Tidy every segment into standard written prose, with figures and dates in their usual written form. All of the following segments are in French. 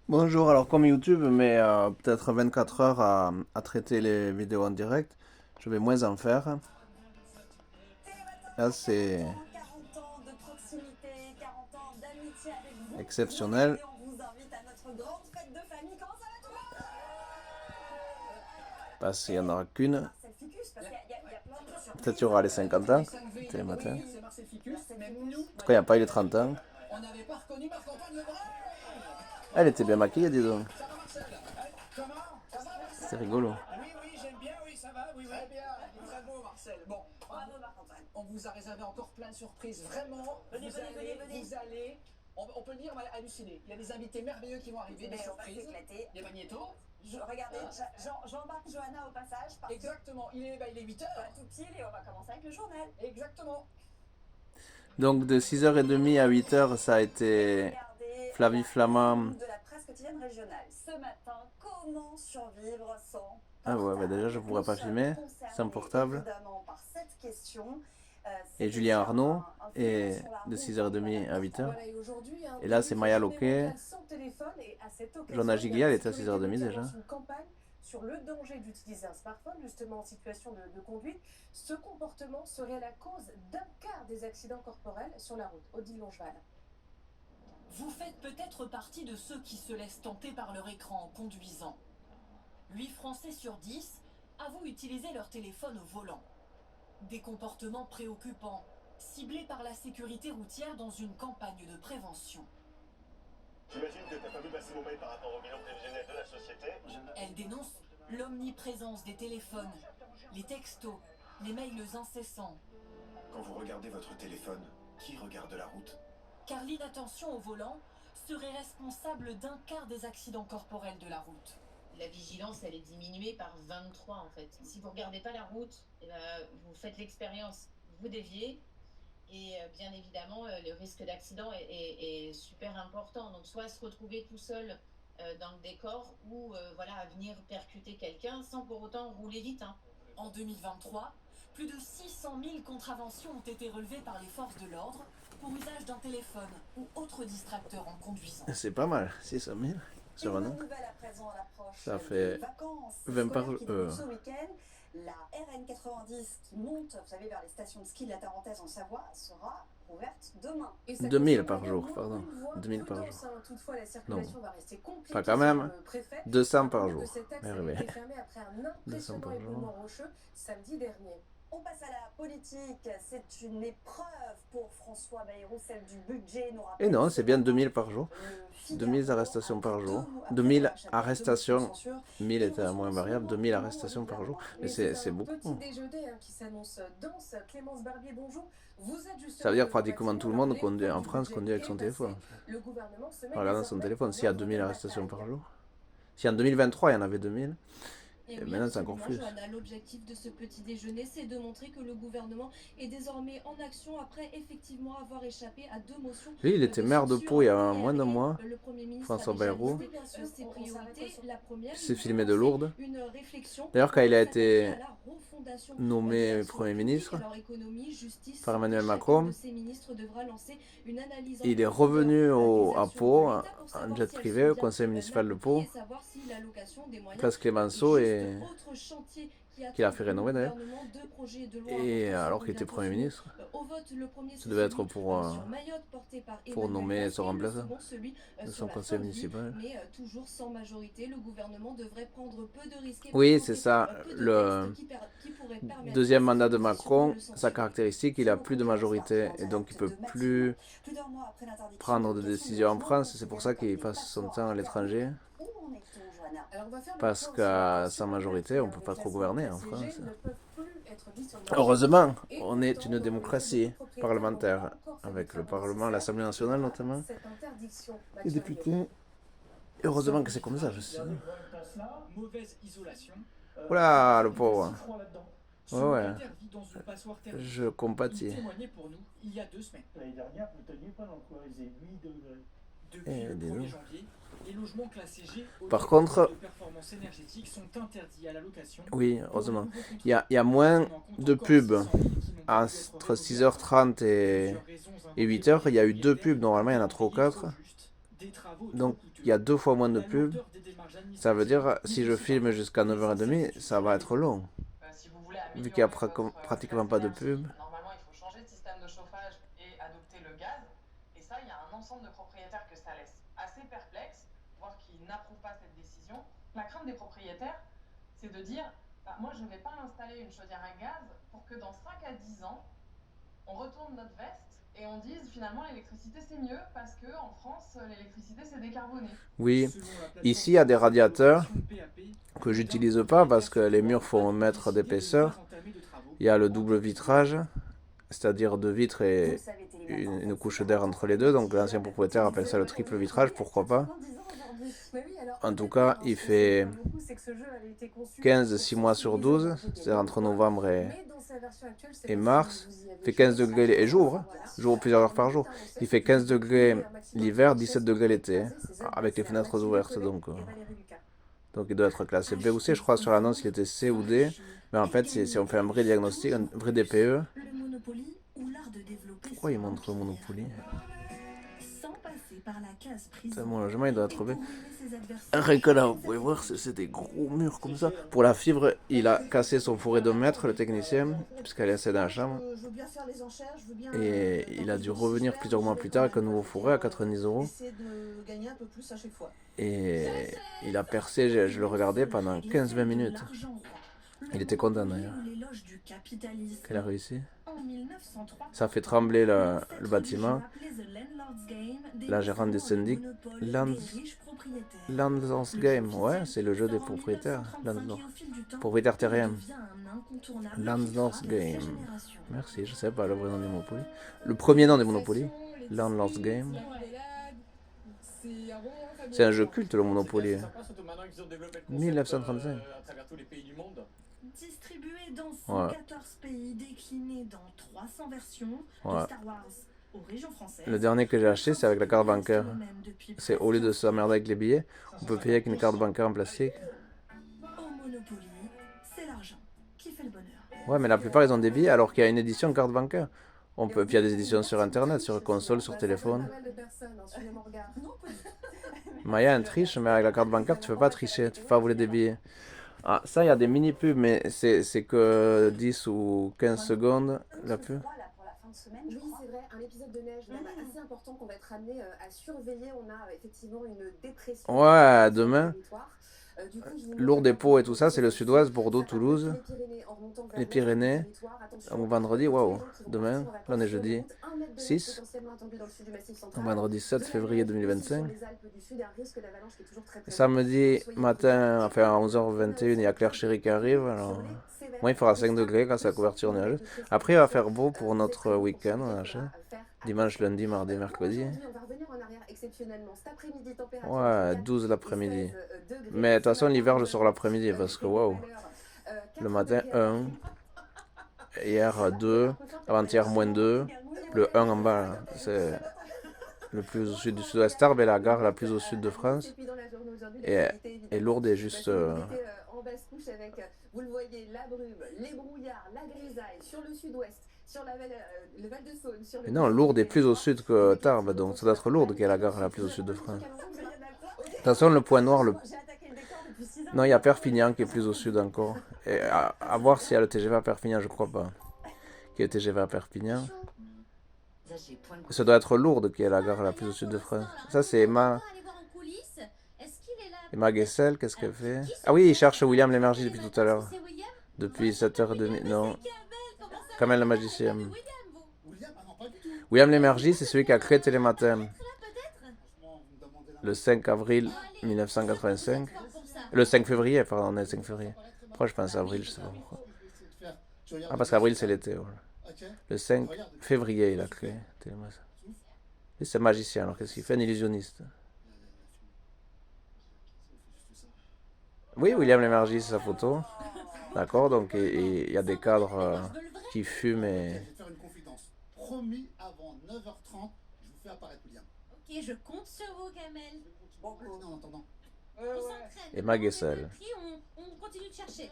Bonjour, alors comme YouTube met peut-être 24 heures à traiter les vidéos en direct, je vais moins en faire. Là c'est 40 ans de proximité, 40 ans d'amitié avec vous. exceptionnel. Et on vous invite à notre grande fête de famille. Comment ça va tout le monde? Parce qu'il n'y en aura qu'une. Marcel Ficus, parce qu'il y a plein de surprises. Peut-être il y aura les 50 ans, Télématin. Télématin. Oui, c'est Marcel Ficus. Même nous, En tout cas, il n'y a pas eu les 30 ans. on n'avait pas reconnu Marc-Antoine Lebrun. Elle était bien maquillée, dis donc. Ça va, Marcel? Comment? Ça va, Marcel? C'est rigolo. Oui, oui, j'aime bien, oui, ça va, oui, oui. Très bien, très beau, Marcel. Bon, Bravo Marc-Antoine. on vous a réservé encore plein de surprises. Vraiment, Venez, venez. vous allez, on peut le dire, on va halluciner. Il y a des invités merveilleux qui vont arriver, des Mais on va surprises. s'éclater. Des magnétos. Regardez, j'embarque Johanna au passage. Exactement, il est 8 Pas heures. tout pile et on va commencer avec le journal. Exactement. Donc de 6h30 à 8h, ça a été Regardez Flavie Flamand. de la presse quotidienne régionale. Ce matin, comment survivre sans Ah ouais, bah déjà je pourrais pas filmer, sans portable. Évidemment par cette question. Et Julien Arnaud, et de 6h30 à 8h. Voilà, et aujourd'hui, Et là c'est Maya Loquet. sans téléphone et à cette occasion, Jonas Giguet, elle était à Sécurité 6h30 Publique déjà. lance une campagne sur le danger d'utiliser un smartphone, justement en situation de conduite. Ce comportement serait la cause d'un quart des accidents corporels sur la route. Odile Longeval. Vous faites peut-être partie de ceux qui se laissent tenter par leur écran en conduisant. 8 Français sur 10 avouent utiliser leur téléphone au volant. Des comportements préoccupants, ciblés par la sécurité routière dans une campagne de prévention. J'imagine que t'as pas vu passer mon mail par rapport au bilan prévisionnel de la société. Elle dénonce l'omniprésence des téléphones, les textos, les mails incessants. Quand vous regardez votre téléphone, qui regarde la route? Car l'inattention au volant serait responsable d'un quart des accidents corporels de la route. La vigilance, elle est diminuée par 23 en fait. Si vous regardez pas la route, vous faites l'expérience, vous déviez, et bien évidemment, le risque d'accident est super important. Donc soit se retrouver tout seul dans le décor, ou voilà, à venir percuter quelqu'un sans pour autant rouler vite. En 2023, plus de 600 000 contraventions ont été relevées par les forces de l'ordre pour usage d'un téléphone ou autre distracteur en conduisant. C'est pas mal, 600 000 sur un an. Nouvelle à présent à l'approche Ça des fait vacances 20 par scolaires qui débutent ce week-end. La RN90 qui monte, vous savez, vers les stations de ski de la Tarentaise en Savoie sera ouverte demain. Et ça 2000 concerne par jour, également pardon. une voie 2000 par prudence, jour. Toutefois, la circulation va rester compliquée. Pas quand même. selon le préfet. 200 par Rappelons jour. que cet axe Mais avait oui. été fermé après un 200 impressionnant par jour. éboulement rocheux samedi dernier. On passe à la politique. C'est une épreuve pour François Bayrou, celle du budget. Et non, c'est bien 2000 par jour. 2000 arrestations par jour. 2000 arrestations. 1000 était à moins variable. 2000 arrestations par jour. Mais c'est un beaucoup. petit déjeuner qui s'annonce dense. Clémence Barbier, bonjour. Vous êtes justement Ça veut dire devant pratiquement bâtiment, tout le monde rappelez, conduit en du France budget conduit avec son est téléphone. passé. Le gouvernement se met En regardant son désormais téléphone. en S'il y a ordre 2000 de arrestations bataille. par jour. Si en 2023 il y en avait 2000. Et Et oui, maintenant, c'est encore absolument, plus. Johanna. L'objectif de ce petit déjeuner, c'est de montrer que le gouvernement est désormais en action après effectivement avoir échappé à 2 motions. Lui, il était maire de Pau il y a moins de mois. Le Premier ministre François a déjà Bayrou. listé, ses priorités. La première, C'est il filmé de veut lancer Lourdes. une réflexion D'ailleurs, quand il a été à la refondation nommé de l'action Premier publique. ministre Alors, économie, justice, par Emmanuel chacun Macron, de ces ministres devra lancer une analyse en il est profondeur revenu des à actions Pau, de l'État pour savoir en jet si elles privé, sont au bien conseil municipal de Pau, et savoir si l'allocation des moyens place Clémenceau, et et juste autre chantier qu'il a fait rénover d'ailleurs. deux projets de loi Et importants alors seront qu'il était bientôt Premier soumis ministre, au vote. Le premier, ça c'est devait être celui, pour sur Mayotte, porté par nommer Emmanuel son Macron, et le remplaçant second, celui de sur son la conseil fin de vie. municipal. Mais toujours sans majorité, le gouvernement devrait prendre peu de risques et Oui, présenter, c'est ça. peu de Le textes qui pourraient permettre deuxième à mandat cette de opposition Macron, le sa censurer. caractéristique, il a plus de majorité et donc il peut plus prendre de décisions en France. C'est pour ça qu'il passe son temps à l'étranger. Alors, on va faire le Parce point qu'à sur sa majorité, on peut pas trop gouverner en France. ne peuvent plus être mis sur le marché. Heureusement, Et on est pourtant, une démocratie parlementaire, avec le Parlement, l'Assemblée nationale notamment, cette interdiction, les députés. Et heureusement que c'est comme ça, je sais. Mauvaise isolation. Oula, le pauvre. Froid là-dedans. Ouais, Son ouais. locataire vit dans une passoire thermique. Je Il compatis. témoignait pour nous il y a 2 semaines. L'année dernière, vous ne teniez pas dans quoi? Il faisait 8 degrés. Depuis Eh, le dis 1er donc. janvier, les logements classés G Par contre, de performance énergétique sont interdits à la location. oui, heureusement. Il y a moins de pubs. Entre 6h30 et 8h, il y a eu 2 pubs. Normalement, il y en a 3 ou 4. Donc il y a 2 fois moins de pubs. Ça veut dire, si je filme jusqu'à 9h30, ça va être long. Vu qu'il n'y a pratiquement pas de pub. Normalement, il faut changer de système de chauffage et adopter le gaz. Et ça, il y a un ensemble de propriétaires que ça laisse assez perplexes, voire qui n'approuvent pas cette décision. La crainte des propriétaires, c'est de dire, moi, je ne vais pas installer une chaudière à gaz pour que dans 5 à 10 ans, on retourne notre veste et on dise finalement l'électricité c'est mieux parce que en France, l'électricité c'est décarboné. Oui, ici il y a des radiateurs que j'utilise pas parce que les murs font 1 mètre d'épaisseur. Il y a le double vitrage, c'est-à-dire 2 vitres et une couche d'air entre les deux. Donc l'ancien propriétaire appelle ça le triple vitrage, pourquoi pas. En tout cas, il fait 15, 6 mois sur 12, c'est-à-dire entre novembre et mars. Il fait 15 degrés et j'ouvre plusieurs heures par jour. Il fait 15 degrés l'hiver, 17 degrés l'été, avec les fenêtres ouvertes. Donc il doit être classé B ou C. Je crois sur l'annonce il était C ou D. Mais en fait, si on fait un vrai diagnostic, un vrai DPE. Pourquoi il montre le Monopoly? Mon logement il doit être B. Rien que là, vous pouvez voir, c'est des gros murs comme ça. Pour la fibre, il a cassé son fourré de mètre, le technicien, puisqu'elle est assez dans la chambre. Et il a dû revenir plusieurs mois plus tard avec un nouveau fourré à 90 €. Et il a percé, je le regardais pendant 15-20 minutes. Il était content d'ailleurs. Qu'elle a réussi. Ça fait trembler le bâtiment. La gérante des syndics. Landlord's Game, ouais, c'est le jeu des propriétaires. Propriétaires terriens. Landlord's Game. Merci, je sais pas le vrai nom du Monopoly. Le premier nom du Monopoly. Landlord's Game. C'est un jeu culte le Monopoly. 1935. Distribué dans 114 pays, décliné dans 300 versions de Star Wars aux régions françaises. Le dernier que j'ai acheté, c'est avec la carte bancaire. C'est au lieu de s'emmerder avec les billets, on peut payer avec une carte bancaire en plastique. Au Monopoly, c'est l'argent qui fait le bonheur. Ouais, mais la plupart ils ont des billets alors qu'il y a une édition carte bancaire. On peut, puis il y a des éditions sur internet, sur console, sur téléphone. Maya, un triche, mais avec la carte bancaire, tu peux pas tricher, tu peux pas voler des billets. Ah, ça, il y a des mini-pubs, mais c'est que 10 ou 15 secondes, la pub. Oui, c'est vrai, un épisode de neige assez important qu'on va être amené à surveiller. On a effectivement une dépression. Ouais, demain. Lourdes et Pau et tout ça, c'est le sud-ouest, Bordeaux, Toulouse, les Pyrénées. Donc vendredi, waouh, demain, là on est jeudi 6, vendredi 7 février 2025. Samedi matin, enfin à 11h21, il y a Claire Chéri qui arrive. Alors, moi il fera 5 degrés grâce à la couverture nuageuse. Après il va faire beau pour notre week-end, on achète. Dimanche, lundi, mardi, mercredi. Ouais, 12 l'après-midi. Mais de toute façon, l'hiver, je sors l'après-midi parce que waouh. Le matin, 1. Hier, 2. Avant-hier, -2. Le 1 en bas, là, c'est le plus au sud du sud-ouest. Tarbes est la gare la plus au sud de France. Et Lourdes est juste. Vous le voyez, la brume, les brouillards, la grisaille sur le sud-ouest. Sur le Val de Saône, sur le... Non, Lourdes est plus au sud que Tarbes, donc ça doit être Lourdes qui est la gare la plus au sud de France. De toute façon, le point noir, non, il y a Perpignan qui est plus au sud encore. Et à voir s'il y a le TGV à Perpignan, je crois pas. Qu'il y a le TGV à Perpignan. Ça doit être Lourdes qui est la gare la plus au sud de France. Ça, c'est Emma. Emma Guessel, qu'est-ce qu'elle fait? Ah oui, il cherche William Lémergie depuis tout à l'heure. Depuis 7h30, non. Kamel le magicien. William Lémergie, c'est celui qui a créé Télématin. Le 5 avril 1985. Le 5 février, pardon, on est le 5 février. Pourquoi je pense avril, je sais pas pourquoi. Ah, parce qu'avril, c'est l'été. Voilà. Le 5 février, il a créé Télématin. Et c'est magicien, alors qu'est-ce qu'il fait? Un illusionniste. Oui, William Lémergie, c'est sa photo. D'accord, donc il y a des cadres qui fument et... Je vais faire une confidence. Promis, avant 9h30, je vous fais apparaître William. Ok, je compte sur vous, Kamel. En attendant. On s'entraîne. Et Maguessel. On continue de chercher.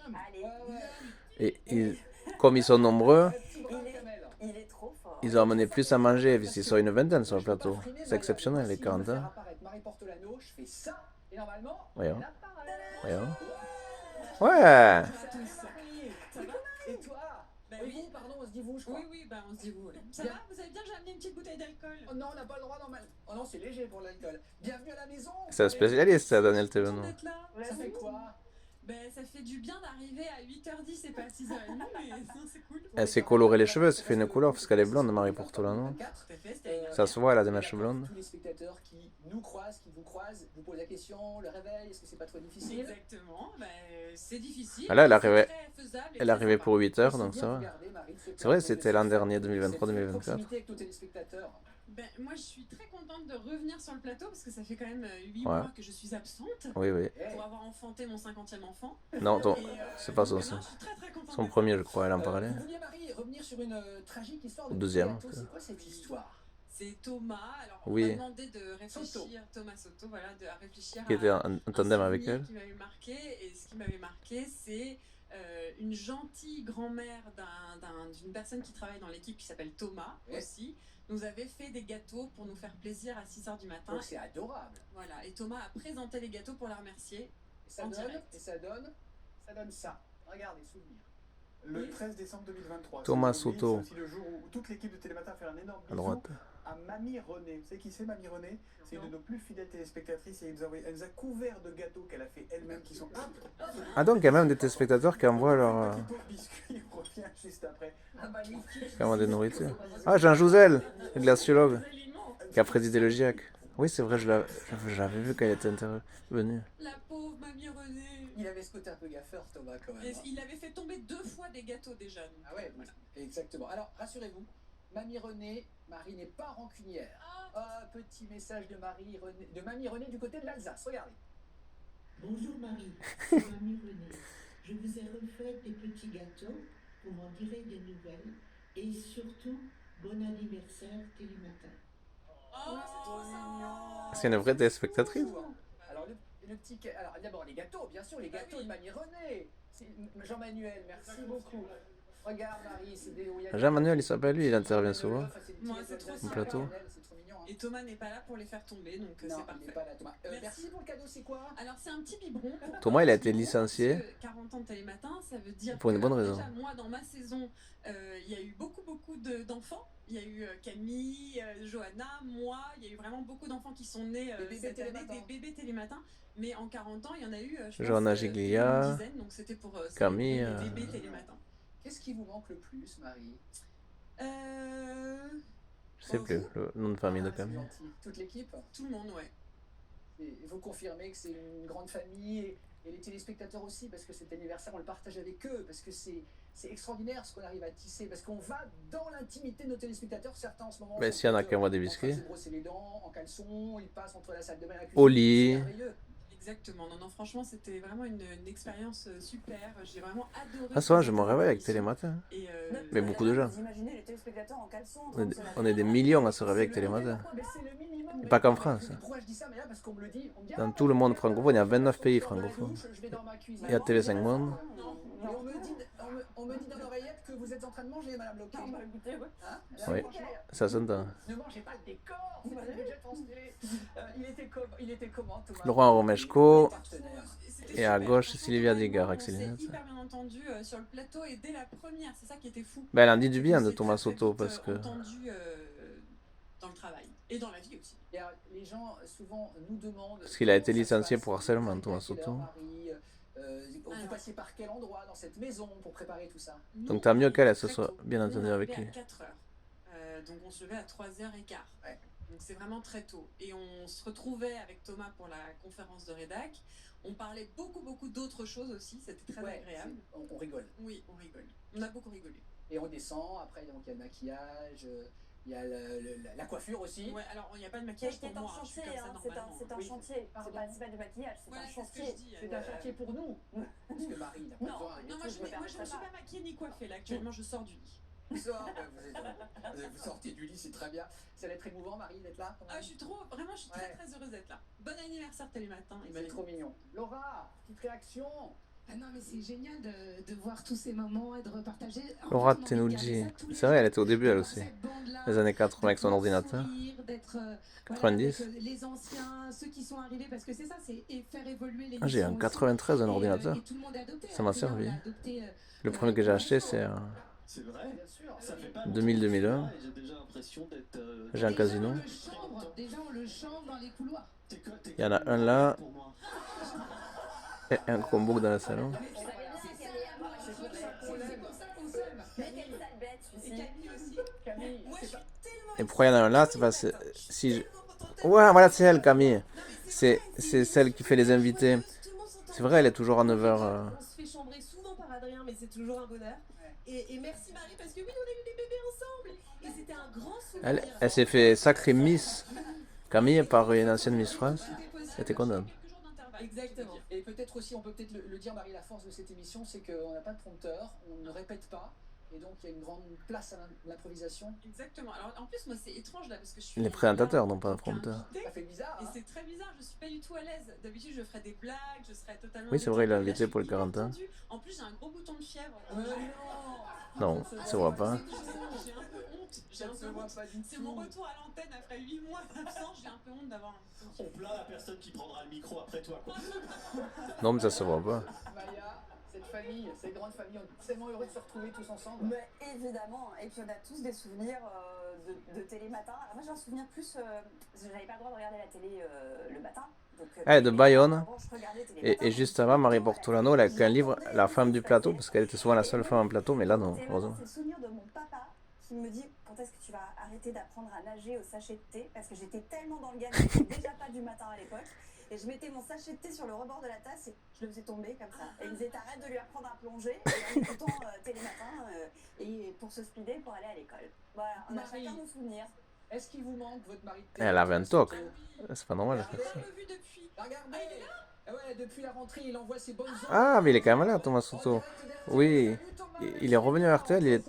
Allez. Et comme ils sont nombreux, ils ont amené plus à manger, puisqu'ils sont une vingtaine sur le plateau. C'est exceptionnel, les 40 ans. Marie Portolano, je fais ça, et normalement, Voyons. elle apparaît. Voyons. Ouais. Ça va? Et toi? Bah Et oui. vous, pardon, on se dit vous, je crois. Oui, bah on se dit vous. Ça Bien. va? Vous avez bien que j'ai amené une petite bouteille d'alcool? Oh non, on n'a pas le droit normal. Oh non, c'est léger pour l'alcool. Bienvenue à la maison. C'est un spécialiste, ça, Daniel Content Thévenot. d'être là. Ça fait quoi? Ben, ça fait du bien d'arriver à 8h10 et pas à 6h30, mais non, c'est cool. Elle s'est colorée les cheveux, elle s'est fait une couleur parce qu'elle est blonde, Marie Portolano. Tout à fait, c'était Ça se voit, elle a des mèches blondes. Tous les spectateurs qui nous croisent, qui vous croisent, vous posent la question, le réveil, est-ce que c'est pas trop difficile? Exactement, ben, c'est difficile. Ah là, elle mais arrivait- c'est très faisable et Elle est très arrivée sympa. pour 8 heures, C'est donc bien ça va. regardé, Marie, de se C'est vrai, perdre c'était de l'an cette- dernier, cette 2023-2024. proximité avec nos téléspectateurs. Ben, moi, je suis très contente de revenir sur le plateau parce que ça fait quand même 8 Ouais. mois que je suis absente Oui, oui. pour avoir enfanté mon 50e enfant. Non, ton- Et, c'est pas son donc, son. non, je suis très contente Son d'être premier, là. je crois, elle en parlait. Vous vouliez, Marie, revenir sur une tragique histoire de Ou deuxième, gâteau. en tout C'est cas. quoi cette histoire? C'est Thomas. Alors, on Oui. m'a demandé de réfléchir, Thomas Soto, voilà, de réfléchir Qui était à en tandem un avec souvenir elle. qui m'avait marqué. Et ce qui m'avait marqué, c'est une gentille grand-mère d'une personne qui travaille dans l'équipe qui s'appelle Thomas Ouais. aussi. Nous avait fait des gâteaux pour nous faire plaisir à 6h du matin. Donc c'est adorable. Voilà, et Thomas a présenté les gâteaux pour la remercier. Et ça En donne, direct. et ça donne ça. Regardez, souvenir. Le 13 décembre 2023. Thomas c'est aujourd'hui, Soto. C'est aussi le jour où toute l'équipe de Télématin fait un énorme À bisou droite. à Mamie René. Vous savez qui c'est, Mamie René? C'est une de nos plus fidèles téléspectatrices et elle nous a couvert de gâteaux qu'elle a fait elle-même qui sont Ah, donc il y a même des téléspectateurs qui envoient leur. Petit pauvre biscuit, on revient juste après. Ah, magnifique. Qui envoient des nourritures. Ah, Jean Jouzel, le glaciologue, qui a présidé le GIEC. Oui, c'est vrai, je l'avais vu quand il était intervenu. La pauvre mamie Renée. Il avait ce côté un peu gaffeur, Thomas, quand même. Et il avait fait tomber 2 fois des gâteaux déjà. donc, Ah ouais, voilà. exactement. Alors, rassurez-vous, Mamie Renée, Marie n'est pas rancunière. Ah, petit message de Mamie Renée du côté de l'Alsace. Regardez. Bonjour Marie, c'est Mamie Renée. Je vous ai refait des petits gâteaux, vous m'en direz des nouvelles et surtout, bon anniversaire Télématin. Oh, c'est trop sympa. C'est une vraie téléspectatrice. Alors, le petit. Alors, d'abord, les gâteaux, bien sûr, les gâteaux de Mamie Renée. Jean-Manuel, merci beaucoup. Regarde, Marie, c'est des. Jean-Manuel, il s'appelle lui, il intervient souvent. Moi, c'est trop Au sympa. plateau. C'est trop mignon. Hein. Et Thomas n'est pas là pour les faire tomber, donc Non, c'est il n'est parfait. pas là, Thomas. Merci. Merci pour le cadeau, c'est quoi? Alors, c'est un petit biberon. Pourquoi Thomas, il a un été biberon? licencié. Parce que 40 ans de Télématin, ça veut dire Pour une que, bonne alors, raison. déjà, moi, dans ma saison, il y a eu beaucoup d'enfants. Il y a eu Camille, Johanna, moi. Il y a eu vraiment beaucoup d'enfants qui sont nés Des bébés cette année, Télématin. des bébés Télématin. Mais en 40 ans, il y en a eu, je Johanna pense, Giglia, une dizaine. Donc, c'était pour Camille, célébrer les bébés Télématin. Qu'est-ce qui vous manque le plus, Marie? Je sais plus le nom de famille de c'est Camille. gentil. Toute l'équipe? Tout le monde, ouais. Et vous confirmez que c'est une grande famille et les téléspectateurs aussi, parce que cet anniversaire, on le partage avec eux, parce que c'est extraordinaire ce qu'on arrive à tisser, parce qu'on va dans l'intimité de nos téléspectateurs. Certains en ce moment. Mais sont s'il y en a plutôt qui envoient des en train de biscuits. se brosser les dents, en caleçon, ils passent entre la salle de bain et la cuisine. Au lit. C'est merveilleux. Exactement. Non, franchement, c'était vraiment une expérience super. J'ai vraiment adoré. Ah, souvent, je me réveille avec Télématin. Et, Mais beaucoup de gens. Vous imaginez les téléspectateurs en caleçon en On train de est, se laver on est des millions à se réveiller avec Télématin. Mais c'est le minimum. Pas qu'en France. Pourquoi je dis ça? Mais là, parce qu'on me le dit. On me dit, Dans ah, tout le monde francophone, il y a 29 pays je vais dans la francophones. douche, je vais dans ma cuisine. Il y a TV5 Monde. Et on me dit dans l'oreillette que vous êtes en train de manger, Madame Loquet. Non, bah écoutez, ouais. Hein? Oui, Franchement, ça s'entend. ne mangez pas le décor, c'est un budget français. Il était comment, Thomas? Laurent Romeshko. Partenaire. c'était Et à super. gauche, Franchement, Sylvia vraiment, Digard, on avec s'est Céline. hyper bien entendu sur le plateau et dès la première, c'est ça qui était fou. Ben, elle en dit du bien On de s'est Thomas très, très Soto vite, parce que. entendu dans le travail et dans la vie aussi. Et alors, les gens souvent nous demandent. Parce qu'il a été comment ça se licencié passe, pour harcèlement, vous arrivez Thomas à quelle Soto. heure, Marie vous Alors. passiez par quel endroit dans cette maison pour préparer tout ça? Donc t'as mieux qu'elle, elle se Très soit tôt. bien Nous, entendue on avec arrivait lui. à 4h. Donc on se levait à 3h15. Ouais. Donc c'est vraiment très tôt. Et on se retrouvait avec Thomas pour la conférence de rédac. On parlait beaucoup d'autres choses aussi. C'était très Ouais, agréable. on rigole. Oui, on rigole. On a beaucoup rigolé. Et on descend, après donc il y a le maquillage, il y a la coiffure aussi. Ouais, alors il n'y a pas de Qui maquillage est pour en moi. Je suis chantier, comme ça hein, c'est un normalement. Oui. chantier. Pardon. C'est pas du maquillage, c'est Voilà, un c'est ce que chantier. je dis. C'est un chantier pour nous. Parce que Marie n'a pas Non, besoin. Non, moi je ne suis pas maquillée ni coiffée là. Actuellement, je sors du lit. Vous sortez du lit, c'est très bien. Ça va être émouvant, Marie, d'être là. quand même. Ah, je suis très Ouais. très heureuse d'être là. Bon anniversaire Télématin. C'est trop mignon. Laura, petite réaction. Ah non, mais c'est génial de voir tous ces moments et de repartager. En Laura fait, on a envie de garder Tenuji. ça tous les C'est vrai, jours. elle était au début, elle Dans aussi. cette bande-là, Les années 80 de avec son pouvoir ordinateur. sourire, d'être voilà, avec 90. les anciens, ceux qui sont arrivés, parce que c'est ça, c'est faire évoluer Ah, j'ai l'émission un aussi. 93 un Et ordinateur. tout le monde a adopté. Ça m'a Adrien, on servi. l'a adopté Le premier que j'ai acheté, c'est C'est vrai, Bien sûr. ça fait pas 2000-2001. J'ai déjà l'impression d'être. J'ai un casino. Déjà, on le chambre dans les couloirs. Il y en a un là et un combo dans le salon. C'est pour ça qu'on s'aime. Mais quelle sale bête, tu Et sais. Camille aussi. Camille, c'est pas... Et pourquoi il y en a un là? C'est parce que si je... Ouais, voilà, c'est elle, Camille. C'est celle qui fait les invités. C'est vrai, elle est toujours à 9h. On se fait chambrer souvent par Adrien, mais c'est toujours un bonheur. Et merci Marie, parce que oui, on a eu des bébés ensemble. Et c'était un grand souvenir. Elle s'est fait sacrée Miss Camille par une ancienne Miss France. Elle était contente. Exactement. Et peut-être aussi, on peut peut-être le dire, Marie, la force de cette émission, c'est qu'on n'a pas de prompteur, on ne répète pas, et donc il y a une grande place à l'improvisation. Exactement. Alors en plus, moi, c'est étrange là parce que je suis. Les présentateurs n'ont pas de prompteur. Ça fait bizarre. Et c'est très bizarre, je suis pas du tout à l'aise. D'habitude, je ferais des blagues, je serais totalement. Oui, c'est vrai, il l'a détendue. Là, invité je pour le suis hyper 40 ans. tendue. En plus, j'ai un gros bouton de fièvre. Non, ça se voit pas. J'ai un peu honte. J'ai un peu honte. C'est mon retour à l'antenne après 8 mois d'absence. J'ai un peu honte d'avoir un bouton de On fièvre. plaint la personne qui prendra le micro après toi, quoi. Non, mais ça se voit pas. Maya, cette famille, cette grande famille, on est tellement heureux de se retrouver tous ensemble. Mais évidemment, et puis on a tous des souvenirs de télématin. Alors moi j'ai un souvenir plus, j'avais pas le droit de regarder la télé le matin. Donc, Elle est de Bayonne. avant, je regardais Télématin. Et juste avant, Marie Portolano, elle a écrit un livre, La femme du plateau, parce qu'elle était souvent la seule femme en plateau, mais là non, heureusement. C'est le souvenir de mon papa qui me dit quand est-ce que tu vas arrêter d'apprendre à nager au sachet de thé, parce que j'étais tellement dans le game, j'étais déjà pas du matin à l'époque. Et je mettais mon sachet de thé sur le rebord de la tasse et je le faisais tomber comme ça. Et il me disait t'arrêtes de lui apprendre à plonger et en écoutant Télématin et pour se speeder pour aller à l'école. Voilà, on a Marie. chacun nos souvenirs. Est-ce qu'il vous manque votre mari de Elle avait un toc. Regardez, C'est pas normal. Regardez. Ah ouais, depuis la rentrée, il envoie ses bonnes ondes. Ah, mais il est quand même là, Thomas Soto. Oui, il est revenu à RTL.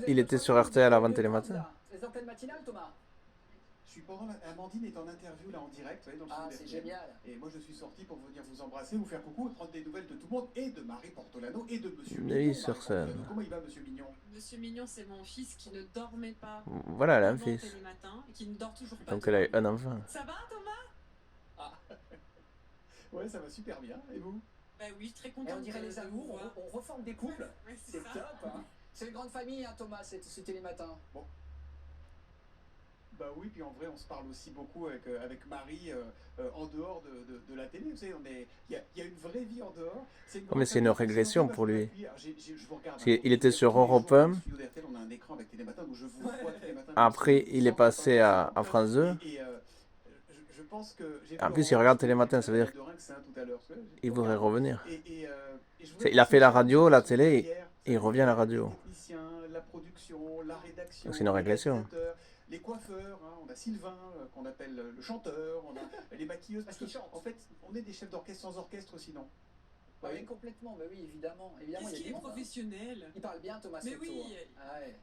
Il était sur RTL avant Télématin. Les antennes matinales, Thomas. Je suis pendant Amandine est en interview là en direct, vous voyez, dans le Ah, studio c'est d'RTL. génial. Et moi je suis sorti pour venir vous embrasser, vous faire coucou et prendre des nouvelles de tout le monde et de Marie Portolano et de Monsieur Oui, Mignon. sur Marie scène. Portolano. Comment il va Monsieur Mignon? Monsieur Mignon, c'est mon fils qui ne dormait pas. Voilà, elle a un pendant fils. Télématin et qui ne dort toujours pas. Donc elle a eu un enfant. Ça va, Thomas? Ouais, ça va super bien. Et vous? Bah oui, très Et content on dirait de les vous amours, voir. on reforme des couples. Ouais, C'est ça. top, hein. C'est une grande famille, hein, Thomas, ce Télématin. Bon. Bah oui, puis en vrai, on se parle aussi beaucoup avec Marie en dehors de la télé. Vous savez, il y a une vraie vie en dehors. Oh, mais c'est une régression pour lui. Je vous regarde. Parce qu'il était sur Europe 1. Au studio d'RTL, on a un écran avec Télématin où je vous vois Télématin. Après, il est passé à France 2. Et je pense que En plus, il regarde Télématin, ça veut dire qu'il voudrait revenir. Il a fait la radio, la télé, et il revient à la radio. La production, la rédaction, Donc c'est une régression. les coiffeurs, hein, on a Sylvain qu'on appelle le chanteur, on a les maquilleuses, parce qu'en fait, on est des chefs d'orchestre sans orchestre sinon. Bah oui, complètement, mais oui, évidemment. évidemment Qu'est-ce il y a qu'il du est monde, hein. professionnel? Il parle bien, Thomas Mais Soto, oui. hein. Ah ouais.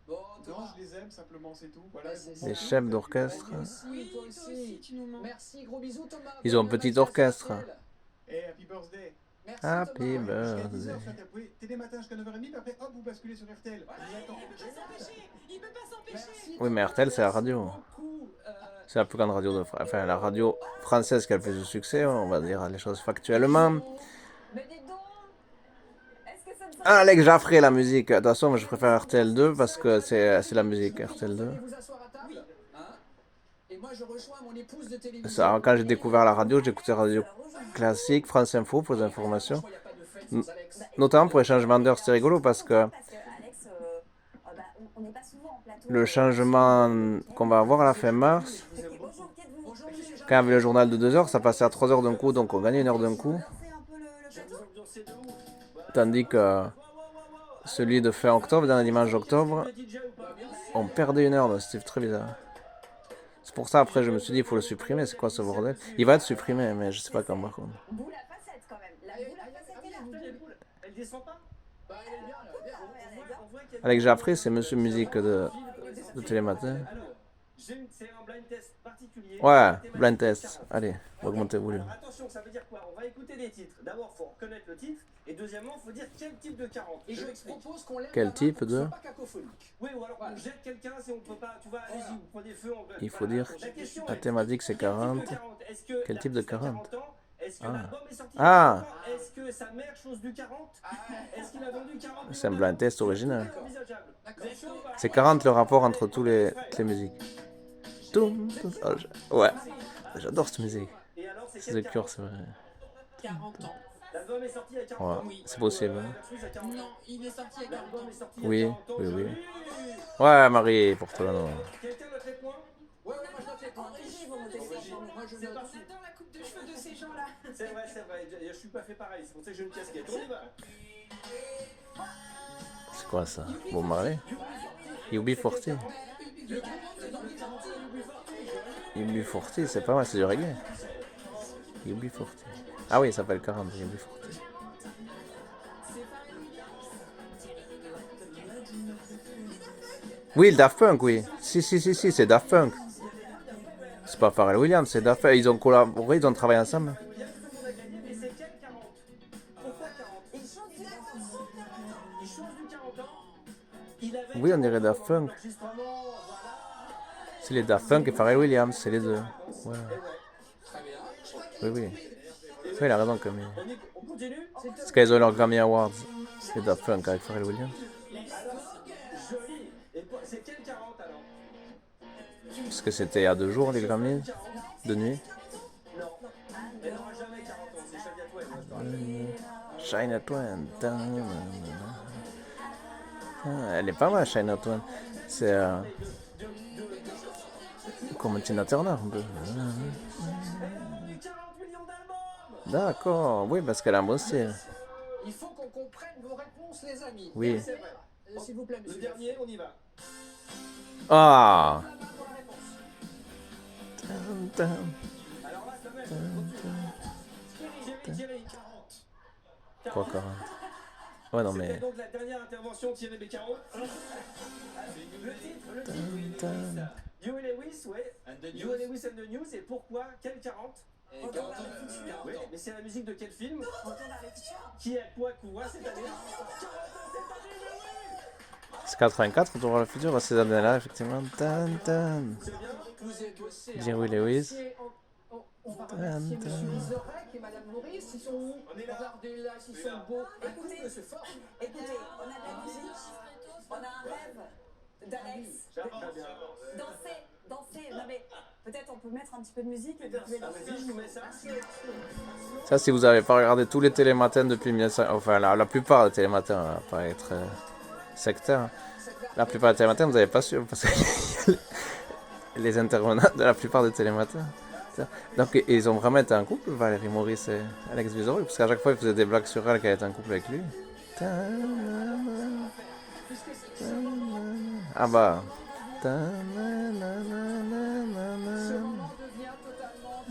Bon, Non, Thomas. je les aime simplement, c'est tout. Voilà, Ouais, vous- Les c'est chefs tout. d'orchestre. Toi aussi, Oui, toi toi aussi. aussi, tu nous manques. Merci, gros bisous, Thomas. Ils ont un Bonne petit nouvelle orchestre. sur RTL. Eh, happy birthday. Merci, Happy Thomas. Jusqu'à 10h birthday. sur RTL. Oui, Télématin jusqu'à 9h30, puis après, hop, vous basculez sur RTL. Voilà, Vous attendez. Il peut pas s'empêcher. Il peut pas s'empêcher. Merci, Oui, mais Thomas, RTL, c'est la merci radio. beaucoup. C'est la plus grande radio de France. Enfin, la radio française qui a le plus de succès, on va dire les choses factuellement. Mais dis donc, est-ce que ça ne serait Ah, Alex Jaffré, la musique. De toute façon, moi, je préfère RTL 2 parce que c'est la musique, RTL 2. Vous allez vous asseoir à table, hein. Et moi, je rejoins mon épouse de télévision. Ça, quand j'ai découvert la radio, j'écoutais Radio Classique, France Info pour les informations. Franchement, il n'y a pas de fête sans Alex. Notamment pour les changements d'heure, c'était rigolo parce que Alex, on n'est pas souvent en plateau. le changement qu'on va avoir à la fin mars, Bonjour, qui êtes-vous? Bonjour, monsieur Jean. quand il y avait le journal de 2 heures, ça passait à 3 heures d'un coup, donc on gagnait 1 heure d'un coup. C'est un peu le plateau. Tandis que celui de fin octobre, dans le dimanche d'octobre, on perdait 1 heure, donc c'était très bizarre. C'est pour ça, après, je me suis dit, il faut le supprimer, c'est quoi ce bordel? Il va être supprimé, mais je sais pas quand par contre. Boule à facettes quand même. La boule à facettes est là. Elle descend pas? Bah, elle est bien, elle est bien. On voit qu'il y a Alex Jaffré, c'est Monsieur Musique de Télématin. Alors, c'est un blind test particulier. Ouais, blind test, allez. Augmentez le volume. Alors, attention, ça veut dire quoi? On va écouter des titres. D'abord, il faut reconnaître le titre. Et deuxièmement, il faut dire quel type de 40. Et je m'explique. propose qu'on lève Quel la main type pour que ce de- soit pas cacophonique. Oui, ou alors on jette quelqu'un si on peut pas. Tu vois, allez-y, vous prenez feu. Il faut dire La question la est, thématique c'est quel type de 40. 40? Est-ce que Quel type de l'artiste a 40? 40 ans? Est-ce que Ah. l'album est sorti Ah. il y a 40 ans? Est-ce que sa mère chose du 40? Est-ce qu'il a vendu 40 C'est un blind test original. envisageable. Vous êtes chaud ou pas? C'est 40 le rapport entre toutes les musiques. Toum, toum. Oh, ouais, j'adore cette musique. Et alors, c'est C'est quel de cœur, c'est vrai. 40 ans. L'album est sorti il y a 40 Ouais, ans. c'est possible. hein. Non, il est sorti il y a 40 ans. Oui, oui, oui. Ouais, Marie, pour toi, non. Quelqu'un note les points? Ouais, moi je note les points. Moi, je note. J'adore la coupe de cheveux de ces gens-là. C'est vrai, c'est vrai. Je suis pas fait pareil. C'est pour ça que j'ai une casquette. On y va. C'est quoi ça? Bon, Marley? UB40. UB40, c'est pas mal, c'est du reggae. UB40. Ah oui, il s'appelle 40, UB40. Oui, le Daft Punk, oui. Si, c'est Daft Punk. C'est pas Pharrell Williams, c'est Daft Punk. Ils ont collaboré, ils ont travaillé ensemble. Mais c'est quel 40? Pourquoi 40? Il change du 40 ans. Il avait Oui, on dirait Daft Punk. C'est les Daft Punk et Pharrell Williams, c'est les deux. Voilà. Oui, oui. Oui, il a raison, Camille. On continue? Parce qu'ils ont leur Grammy Awards. Les Daft Punk avec Pharrell Williams. Joli. Et c'est quel 40 alors? Parce que c'était il y a 2 jours, les Grammys. De nuit. Non. Elle n'aura jamais 40 ans. C'est Shania Twain. Shania Twain. Ah, elle est pas mal, Shania Twain. C'est comme Tina Turner un peu. D'accord, oui, parce qu'elle a un bon style. Il faut qu'on comprenne vos réponses, les amis. Oui. C'est vrai. S'il vous plaît, Le monsieur. dernier, on y va. Ah. Alors là, quand même. Thierry. Quoi, 40? Ouais, non, mais. C'était donc la dernière intervention Thierry Beccaro. Le titre. You Lewis, ouais. You Lewis and the News. Et pourquoi? Quel 40? Oui, mais c'est la musique de quel film? Qui a quoi couvert cette année? C'est 84, Retour vers le futur, ces années-là, effectivement. Tan, tan. Vous êtes bossé. Jerry Lewis. On va remercier monsieur Lizorek et madame Maurice. Ils sont où? Regardez là, s'ils sont beaux. Écoutez, c'est fort. Écoutez, on a de la musique, on a un rêve d'Alex. Danser. Non mais peut-être on peut mettre un petit peu de musique et vous pouvez danser. Vas-y, je vous mets ça. Ça, si vous n'avez pas regardé tous les télématins depuis 1900, enfin la plupart des télématins, ça paraît très sectaire. La plupart des télématins, vous n'avez pas su, parce que les intervenants de la plupart des télématins. Donc ils ont vraiment été un couple, Valérie Maurice et Alex Vizorek, parce qu'à chaque fois ils faisaient des blagues sur elle qu'elle était en couple avec lui. Ah bah. Ce moment devient totalement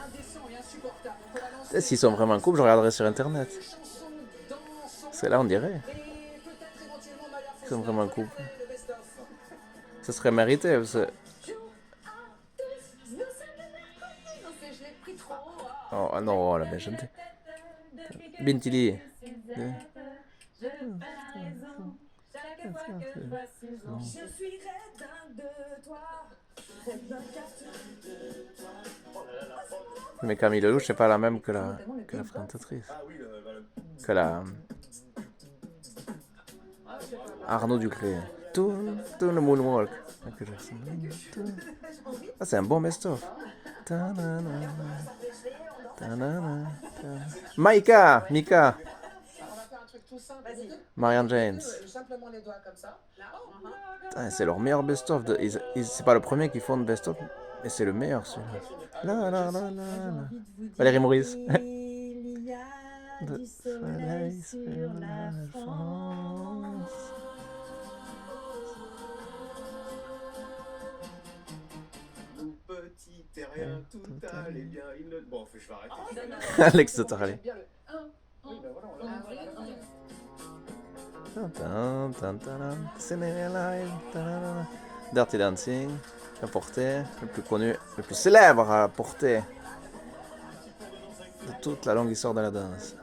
indécent et insupportable. On peut la lancer. S'ils sont vraiment en couple, je regarderai sur internet. Chansons, danses, Parce que là on dirait. et peut-être éventuellement Maya Ils sont vraiment en couple. le best-of. Ça serait mérité, parce que. Je l'ai pris trop. Oh ah non, oh, la belle chanté. Bintili. Je suis raide de toi. Mais Camille Lelouch, c'est pas la même que la présentatrice. Que la. Arnaud Ducré. Tout le moonwalk. Ah, c'est un bon best-of. Mika. On va faire un truc tout simple. Marianne James. Simplement les doigts comme ça. Putain, c'est leur meilleur best-of. C'est pas le premier qu'ils font de best-of, mais c'est le meilleur celui-là. La. Valérie Maurice. Il y a du soleil sur la France. Nous petits terriens, tout allait bien. Bon, je vais arrêter. Alex de Tarlé. Bien le 1. Oui, ben voilà, on l'a. Dirty Dancing, à porter, le plus connu, le plus célèbre à porter de toute la longue histoire de la danse.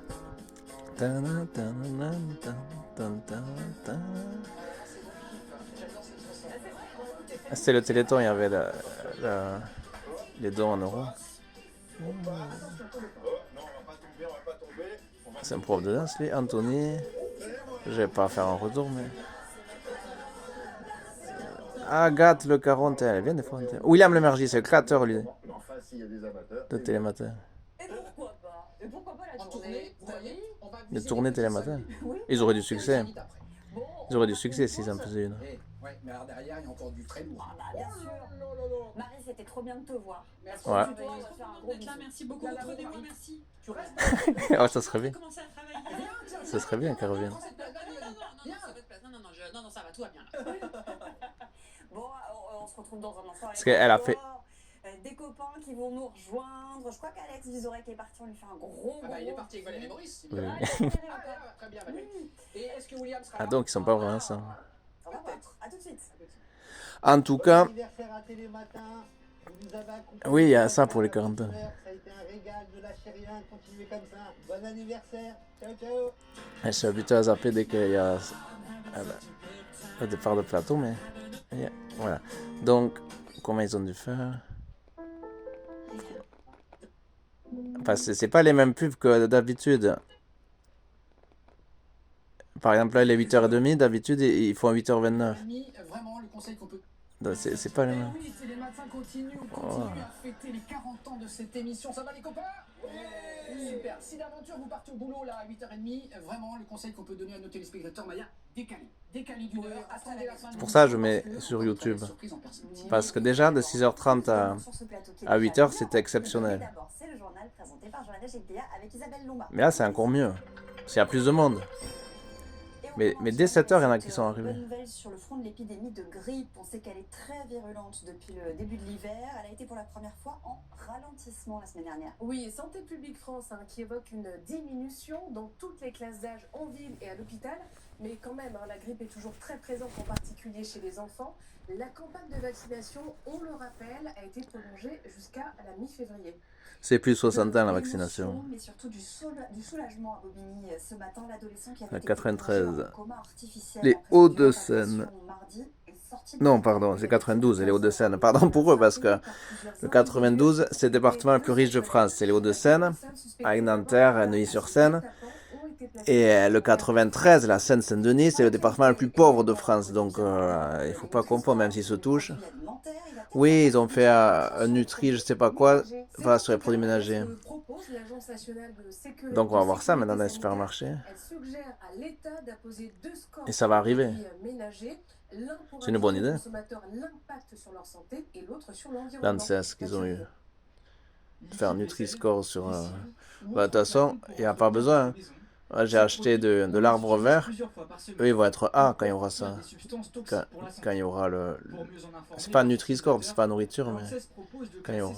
C'était le Téléthon, il y avait les dons en euros. C'est un prof de danse, lui, Anthony. Je vais pas faire un retour, mais... Agathe Le Caron, elle vient des fois. William Lemergy, c'est le créateur, lui, de Télématin. Et pourquoi pas? Et pourquoi pas la tournée? De tournée Télématin. Ils auraient du succès. Ils auraient du succès s'ils en faisaient une. Ouais, mais alors derrière, il y a encore du très lourd. Ah bah bien sûr. Marie, c'était trop bien de te voir. Merci. Ouais. Tu dois faire un gros bisou. Là, merci beaucoup. Reprenez-moi, merci. Tu restes. Oh, ça serait bien. Commencez à travailler. Ça serait bien qu'elle revienne. Non, ça va, tout va bien là. Bon, on se retrouve dans un instant. Parce qu'elle a fait... Des copains qui vont nous rejoindre. Je crois qu'Alex Vizorek est parti, on lui fait un gros Il est parti avec Valérie Maurice. Oui. Très bien, Valérie. Et est-ce que William sera Ah là? donc ils sont pas vraiment ensemble. On va voir. À tout de suite. En tout cas, Anniversaire à Télématin. Vous nous avez accompagnés oui, il y a ça pour les 40 ans. Ça a été un régal, ne lâchez rien, continuez comme ça. Bon anniversaire. Ciao, ciao. Je suis habitué à zapper dès qu'il y a le départ de plateau, mais voilà. Donc, comment ils ont dû faire? Enfin, c'est pas les mêmes pubs que d'habitude. Par exemple, là, il est 8h30, d'habitude, ils font 8h29. Vraiment, le conseil qu'on peut... Donc, c'est pas les mêmes. Oui, Télématin continue, on continue à fêter les 40 ans de cette émission. Ça va les copains? Super. Si d'aventure vous partez au boulot là à 8h30, vraiment le conseil qu'on peut donner à nos téléspectateurs, Maya, décalez d'une heure, attendez la fin. C'est pour ça que je mets sur YouTube. Parce que déjà, de 6h30 à 8h, c'était exceptionnel. D'abord, c'est le journal présenté par Johanna Gepia avec Isabelle Lombard. Mais là, c'est encore mieux. S'il y a plus de monde. Mais dès 7h, il y en a qui sont arrivés. Bonne nouvelle sur le front de l'épidémie de grippe. On sait qu'elle est très virulente depuis le début de l'hiver. Elle a été pour la première fois en ralentissement la semaine dernière. Oui, et Santé publique France qui évoque une diminution dans toutes les classes d'âge en ville et à l'hôpital. Mais quand même, la grippe est toujours très présente, en particulier chez les enfants. La campagne de vaccination, on le rappelle, a été prolongée jusqu'à la mi-février. C'est plus 60 ans la vaccination. Mais surtout du soulagement à Bobigny ce matin, l'adolescent qui avait été 93. plongé en coma artificiel Les après Hauts-de-Seine. mardi est sorti. Non, pardon, c'est 92, les Hauts-de-Seine. Pardon pour eux, parce que le 92, c'est le département le plus riche de France. C'est les Hauts-de-Seine, avec Nanterre, Neuilly-sur-Seine. Et le 93, la Seine-Saint-Denis, c'est le département le plus pauvre de France. Donc, il ne faut pas confondre, même s'ils se touchent. Oui, ils ont fait un Nutri, je sais pas quoi, voilà, sur les produits ménagers. Donc, on va voir ça maintenant dans les supermarchés. Et ça va arriver. C'est une bonne idée. L'ANSES qu'ils ont eu. Faire un Nutri-Score sur... Bah, de toute façon, il n'y a pas besoin. Moi, j'ai acheté de l'arbre vert. Eux, ils vont être A quand il y aura ça. Quand il y aura le... C'est pas un Nutri-Score, c'est pas nourriture, mais... Quand il y aura...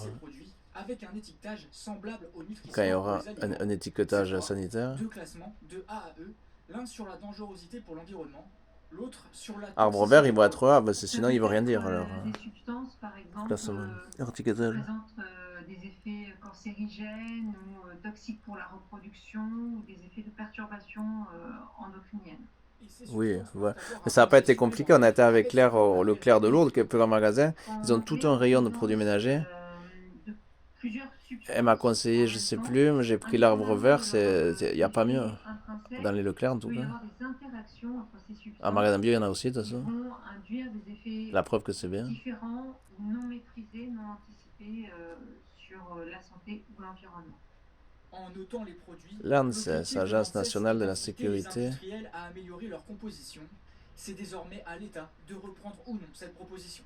Quand il y aura un étiquetage sanitaire. Deux classements, de A à E, l'un sur la dangerosité pour l'environnement, l'autre sur la... Arbre vert, ils vont être A, parce que sinon, ils ne veulent rien dire. Alors, des substances, par exemple, classement. Étiquetage. présentent des effets cancérigènes ou toxiques pour la reproduction ou des effets de perturbation endocriniennes. Oui, ouais. Mais ça n'a pas été compliqué. On a été avec Claire au Leclerc de Lourdes, qui est le plus grand magasin. Ils ont tout un rayon de produits ménagers. Elle m'a conseillé, je sais plus, mais j'ai pris l'arbre vert. Il n'y a pas mieux. Dans les Leclerc, en tout cas. En magasin bio, il y en a aussi, de toute façon. La preuve que c'est bien. Différents, non maîtrisés, non anticipés sur la santé ou l'environnement. En notant les produits, l'ANSES, Agence nationale de la sécurité. Les industriels à améliorer leur composition. C'est désormais à l'État de reprendre ou non cette proposition.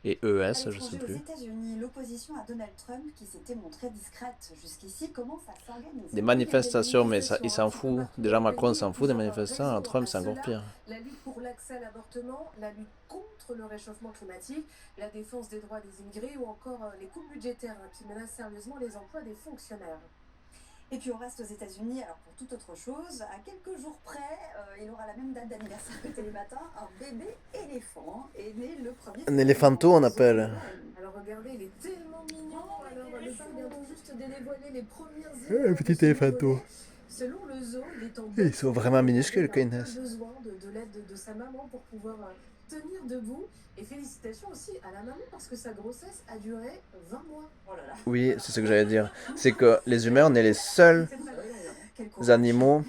Et ES, je sais plus. Aux États-Unis, l'opposition à Donald Trump qui s'était montrée discrète jusqu'ici commence à s'organiser. Des manifestations, mais ça, il s'en fout. Déjà Macron s'en fout des manifestants, Trump c'est encore pire. La lutte pour l'accès à l'avortement, la lutte contre le réchauffement climatique, la défense des droits des immigrés ou encore les coupes budgétaires qui menacent sérieusement les emplois des fonctionnaires. Et puis on reste aux États-Unis, alors pour toute autre chose, à quelques jours près, il aura la même date d'anniversaire que Télématin, un bébé éléphant est né le 1er Un éléphanto, on appelle. Alors regardez, il est tellement mignon. Alors le parc vient tout juste de dévoiler les premières images. Petit éléphanto. Selon le zoo, il est en Ils sont vraiment minuscules quand ils il a naissent. besoin de l'aide de sa maman pour pouvoir tenir debout. Et félicitations aussi à la maman parce que sa grossesse a duré 20 mois. Oh là là. Oui, c'est ce que j'allais dire. C'est que les humains, on est les seuls animaux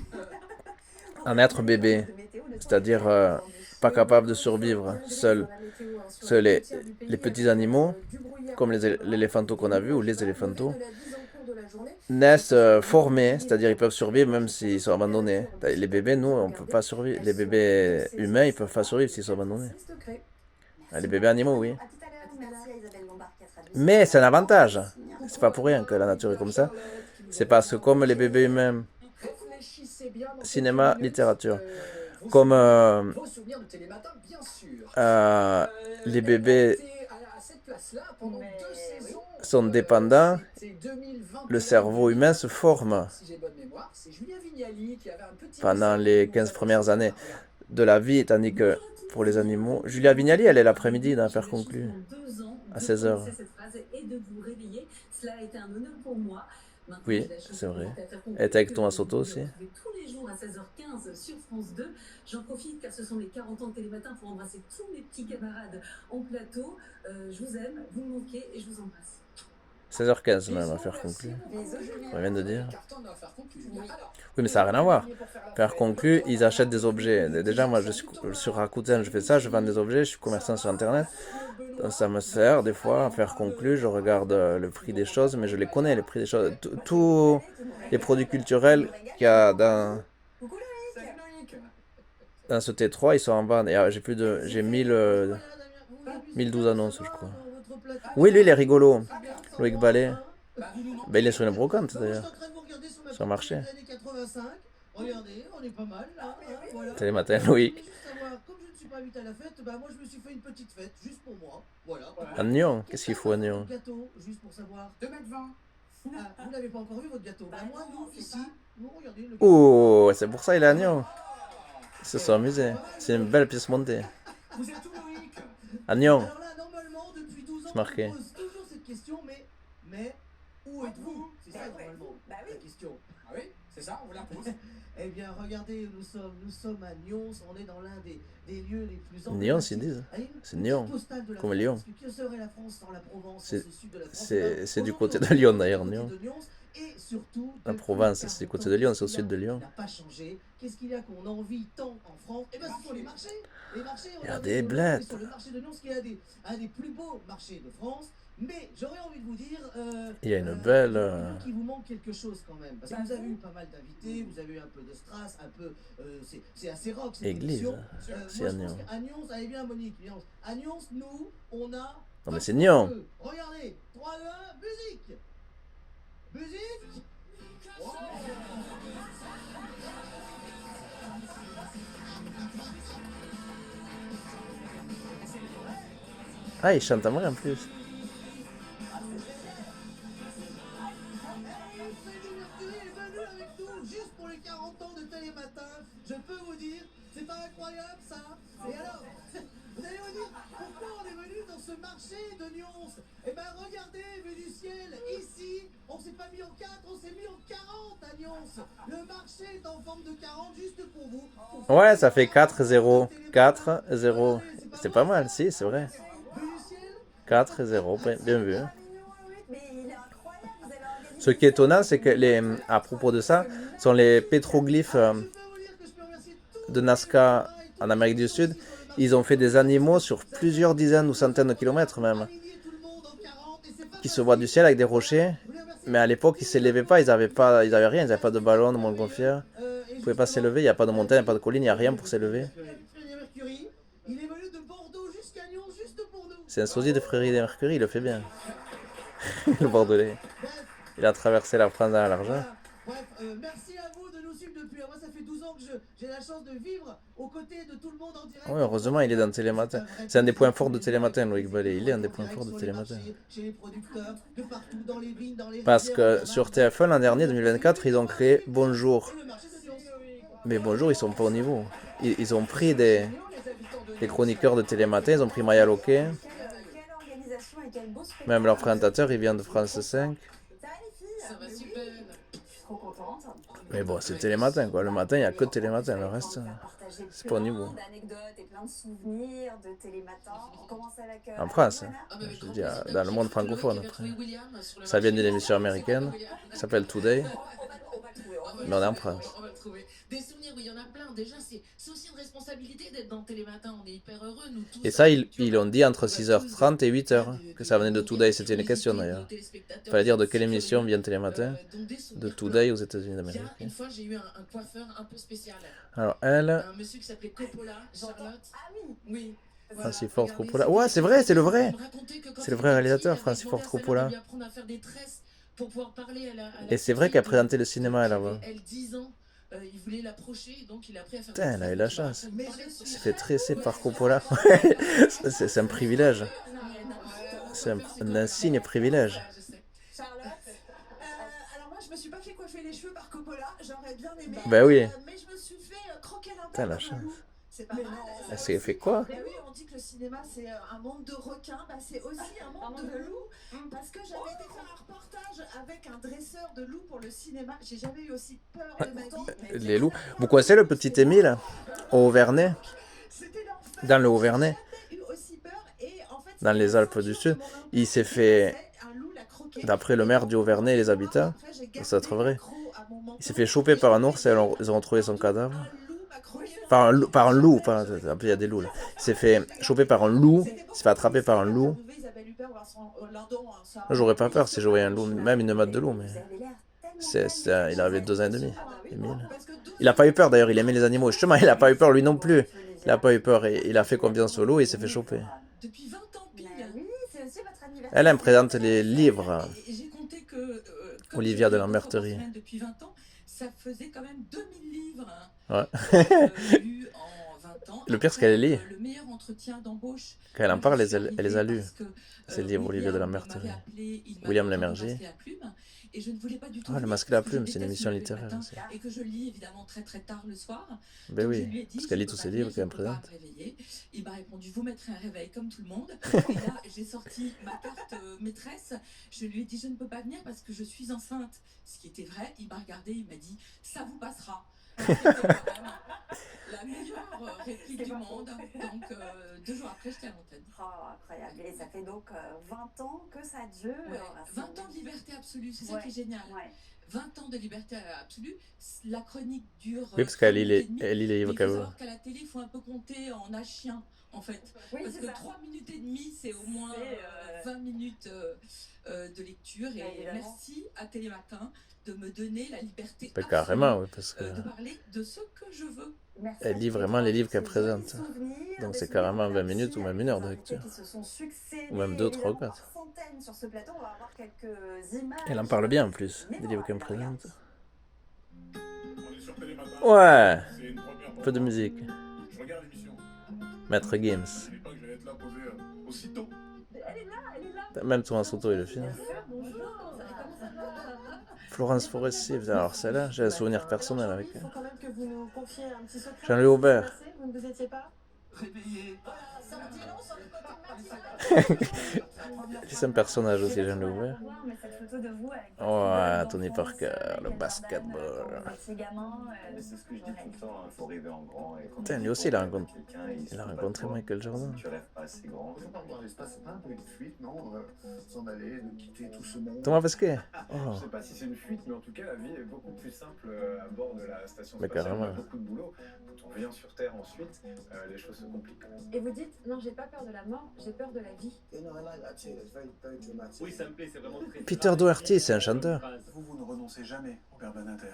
à naître bébé. C'est-à-dire pas capables de survivre seuls. Seuls les petits animaux, comme l'éléphanto qu'on a vu, ou les éléphantos, naissent formés, c'est-à-dire ils peuvent survivre même s'ils sont abandonnés. Les bébés, nous, on peut pas survivre. Les bébés humains, ils peuvent pas survivre s'ils sont abandonnés. Les bébés animaux, oui. Mais c'est un avantage. C'est pas pour rien que la nature est comme ça. C'est parce que comme les bébés humains, cinéma, littérature, comme les bébés sont dépendants, le cerveau humain se forme pendant les 15 premières années de la vie, tandis que pour les animaux, Julia Vignali, elle est l'après-midi dans l'affaire conclue, à 16h. Oui, c'est vrai. Elle était avec Thomas Soto aussi. Tous les jours à 16h15 sur France 2. J'en profite car ce sont les 40 ans de Télématin pour embrasser tous mes petits camarades en plateau. Je vous aime, vous me manquez et je vous embrasse. 16h15 même, affaire conclue. On vient de dire. Oui, mais ça n'a rien à voir. Affaire conclue, ils achètent des objets. Déjà, moi, je suis sur Rakuten, je fais ça, je vends des objets, je suis commerçant sur Internet. Donc, ça me sert des fois, affaire conclue, je regarde le prix des choses, mais je les connais, les prix des choses. Tous les produits culturels qu'il y a dans ce T3, ils sont en vente. Et j'ai 1012 annonces, je crois. Oui, lui, il est rigolo. Loïc Ballet. Ben, il est sur une brocante, d'ailleurs. Sur le marché. Regardez, on est pas mal là. Voilà. Télématin, Loïc. Juste savoir, comme je ne suis pas invité à la fête, bah moi je me suis fait une petite fête, juste pour moi. Voilà. À Nyon, qu'est-ce qu'il faut à Nyon? Gâteau, juste pour savoir. 2,20 m. Ah, vous n'avez pas encore vu votre gâteau? Bah moi, nous, ici, nous, regardez le gâteau. Oh, c'est pour ça il est à Nyon. Ils se sont amusés. C'est une belle pièce montée. Vous êtes où, Loïc? À Nyon. Alors là, normalement, depuis 12 ans, c'est marqué. on pose toujours cette question, mais où êtes-vous? C'est ça, normalement, la question. Ah oui, c'est ça, on vous la pose. Eh bien, regardez où nous sommes à Nyons, on est dans l'un des lieux les plus emblématiques. Nyons, ils disent. C'est Nyon, comme Lyon. Que serait la France sans la Provence, c'est du côté de Lyon d'ailleurs, Nyon. Et surtout, la Provence, c'est du côté de Lyon, c'est au sud de Lyon. Ça n'a pas changé. Qu'est-ce qu'il y a qu'on envie tant en France? Eh bien, ce sont les marchés. Les marchés, il y a des blettes. Sur le marché de Nyons, qui est un des plus beaux marchés de France. Mais j'aurais envie de vous dire, il y a une belle. Qu'il vous manque quelque chose quand même, parce que vous avez eu pas mal d'invités, vous avez eu un peu de Strass, un peu, c'est assez rock cette église. C'est à Nyons. À Nyons, allez bien Monique. À Nyons, nous, on a. Non mais c'est Nyon. Regardez, 3, 2, 1, musique. Musique. Wow. Ah, il chante à moi en plus. Juste pour les 40 ans de Télématin, je peux vous dire, c'est pas incroyable ça. Et alors, vous allez me dire, pourquoi on est venu dans ce marché de Nyons? Eh ben regardez, vu du ciel, ici, on s'est pas mis en 4, on s'est mis en 40 à Nyons. Le marché est en forme de 40 juste pour vous. Ouais, ça fait 4-0. 4-0. C'est pas mal, si, c'est vrai. 4-0, bien vu. Ce qui est étonnant, c'est que à propos de ça, sont les pétroglyphes de Nazca en Amérique du Sud. Ils ont fait des animaux sur plusieurs dizaines ou centaines de kilomètres même, qui se voient du ciel avec des rochers. Mais à l'époque, ils ne s'élevaient pas, ils avaient rien, ils n'avaient pas de ballon, de montgolfière. Ils ne pouvaient pas s'élever, il n'y a pas de montagne, il n'y a pas de colline, il n'y a rien pour s'élever. C'est un sosie de Frédéric Mercury, il le fait bien. Le Bordelais. Il a traversé la France dans l'argent. Bref, merci à vous de nous suivre depuis. Moi, ça fait 12 ans maintenant que j'ai la chance de vivre aux côtés de tout le monde en direct. Ouais, heureusement, il est dans Télématin. C'est un des points forts de Télématin, Loïc Ballet. Il est un des points forts de Télématin. Chez les producteurs, de partout, dans les vignes, dans les Parce rivières, que sur TF1 l'an dernier, 2024, ils ont créé Bonjour. Mais Bonjour, ils sont pas au niveau. Ils ont pris des chroniqueurs de Télématin, ils ont pris Maya Loquet. Même leur présentateur, il vient de France 5. Ça va super. Trop contente. Mais bon, c'est Télématin, quoi. Le matin, il n'y a que Télématin. Le reste, c'est pas au niveau. D'anecdotes et plein de souvenirs de Télématin. On commence avec En France, hein. Je veux dire, dans le monde francophone, après. Ça vient d'une émission américaine qui s'appelle Today. Mais on est en France. On va le trouver. Des souvenirs, oui, il y en a plein. Déjà, c'est aussi une responsabilité d'être dans Télématin. On est hyper heureux, nous tous. Et ça, ils l'ont dit entre 6h30 et 8h. Que ça venait de Today. C'était une question, d'ailleurs. Il fallait dire de quelle émission vient Télématin. De Today aux États-Unis d'Amérique. Tiens, une fois, j'ai eu un coiffeur un peu spécial. Alors, elle... Un monsieur qui s'appelait Coppola, Charlotte. Ah oui. Oui. Francis Ford Coppola. Ouais, c'est vrai, c'est le vrai. C'est le vrai réalisateur, Francis Ford Coppola. Et c'est vrai qu'elle présentait le cinéma, elle, avant. Elle 10 ans, il voulait l'approcher, donc il a pris à faire. Putain, elle a eu la chance. Elle s'est fait tresser par Coppola. C'est un privilège. C'est un insigne privilège. Charlotte, alors moi je me suis pas fait coiffer les cheveux par Coppola, j'aurais bien aimé. Ben oui. Mais je me suis fait croquer la Putain, main la comme un chance. loup. C'est pas mal. Elle s'est fait quoi? Mais oui, on dit que le cinéma c'est un monde de requins, bah c'est aussi un monde de loups. Parce que j'avais été faire un reportage avec un dresseur de loups pour le cinéma. J'ai jamais eu aussi peur de ma vie. Les loups. Vous connaissez le petit Émile au Auvernais? Dans le Auvernais, dans les Alpes du Sud, il s'est fait, d'après le maire du Auvernais et les habitants, ça doit être vrai, il s'est fait choper par un ours et ils ont retrouvé son cadavre. Par un loup, il y a des loups là. Il s'est fait choper par un loup, il s'est fait attraper par un loup. J'aurais pas peur si je voyais un loup, même une meute de loup, mais il avait 2 ans et demi, Émile. Il a pas eu peur d'ailleurs, il aimait les animaux. Justement, il a pas eu peur lui non plus. Il a pas eu peur et il a fait confiance au loup et il s'est fait choper. Depuis 20 ans pile. Oui, c'est aussi votre anniversaire. Elle me présente les livres. Et j'ai compté que Olivia de la Meurterie. Depuis 20 ans, ça faisait quand même 2000 livres. Ouais. Lus en 20 ans. Le pire, c'est qu'elle les lit. Le meilleur entretien d'embauche. Quand elle en parle, elle les a lus. Ces livres, Olivia de la Meurterie. William Lémergie. Et je ne voulais pas du tout. Ah, le masque et la plume, c'est une émission littéraire aussi. Et que je lis évidemment très très tard le soir. Ben oui, parce qu'elle lit tous ses livres qu'elle me présente. Il m'a répondu, vous mettrez un réveil comme tout le monde. Et là, j'ai sorti ma carte maîtresse. Je lui ai dit, je ne peux pas venir parce que je suis enceinte. Ce qui était vrai, il m'a regardé, il m'a dit, ça vous passera. La meilleure réplique du monde. Donc, 2 jours après, j'étais à l'antenne. Oh, incroyable. Et ça fait donc 20 ans que ça dure. Ouais, 20 ans de liberté absolue, c'est ça qui est génial. 20 ans de liberté absolue, la chronique dure. Oui, parce qu'elle lit les livres qu'à qu'elle veut. qu'à la télé, il faut un peu compter en achien, en fait. Oui, parce que 3 minutes et demie, c'est au moins 20 minutes de lecture. Et merci à Télématin de me donner la liberté Ben, carrément, oui, parce que de parler de ce que je veux. elle lit vraiment les livres qu'elle présente. Donc c'est carrément 20 minutes ou même 1 heure de lecture. Ou même 2, 3 ou 4. Sur ce plateau, on va avoir quelques images. Elle en parle bien en plus, des livres qu'elle me présente. Ouais, un peu de musique. Je regarde l'émission. Maître Games. Je savais pas que j'allais être là posé aussitôt. Elle est là. Même Thomas Soto, il le filme. Florence Foresti, alors celle-là, j'ai un souvenir personnel avec Il elle. faut quand même que vous nous confiez un petit secret. Jean-Louis Aubert. Vous ne vous étiez pas Réveillé. C'est un personnage aussi, Jean-Louis Aubert. Mais cette photo de vous avec Ouais, Tony Parker, le basketball. petit gamin. C'est ce que je dis tout le temps, il faut rêver en grand. Et quand Putain, lui aussi, il a rencontré Michael Jordan. Tu rêves pas assez grand. Il faut pas voir l'espace, c'est pas un peu une fuite, non? S'en aller, de quitter tout ce monde. Thomas Pesquet. Oh. Je sais pas si c'est une fuite, mais en tout cas, la vie est beaucoup plus simple à bord de la station Mais spatiale. carrément. On a beaucoup de boulot. Quand on revient sur Terre ensuite, les choses se compliquent. Et vous dites, non, j'ai pas peur de la mort, j'ai peur de la vie. Oui, ça me plaît, c'est vraiment très... Peter Doherty, c'est un chanteur. Vous ne renoncez jamais au Père Banater.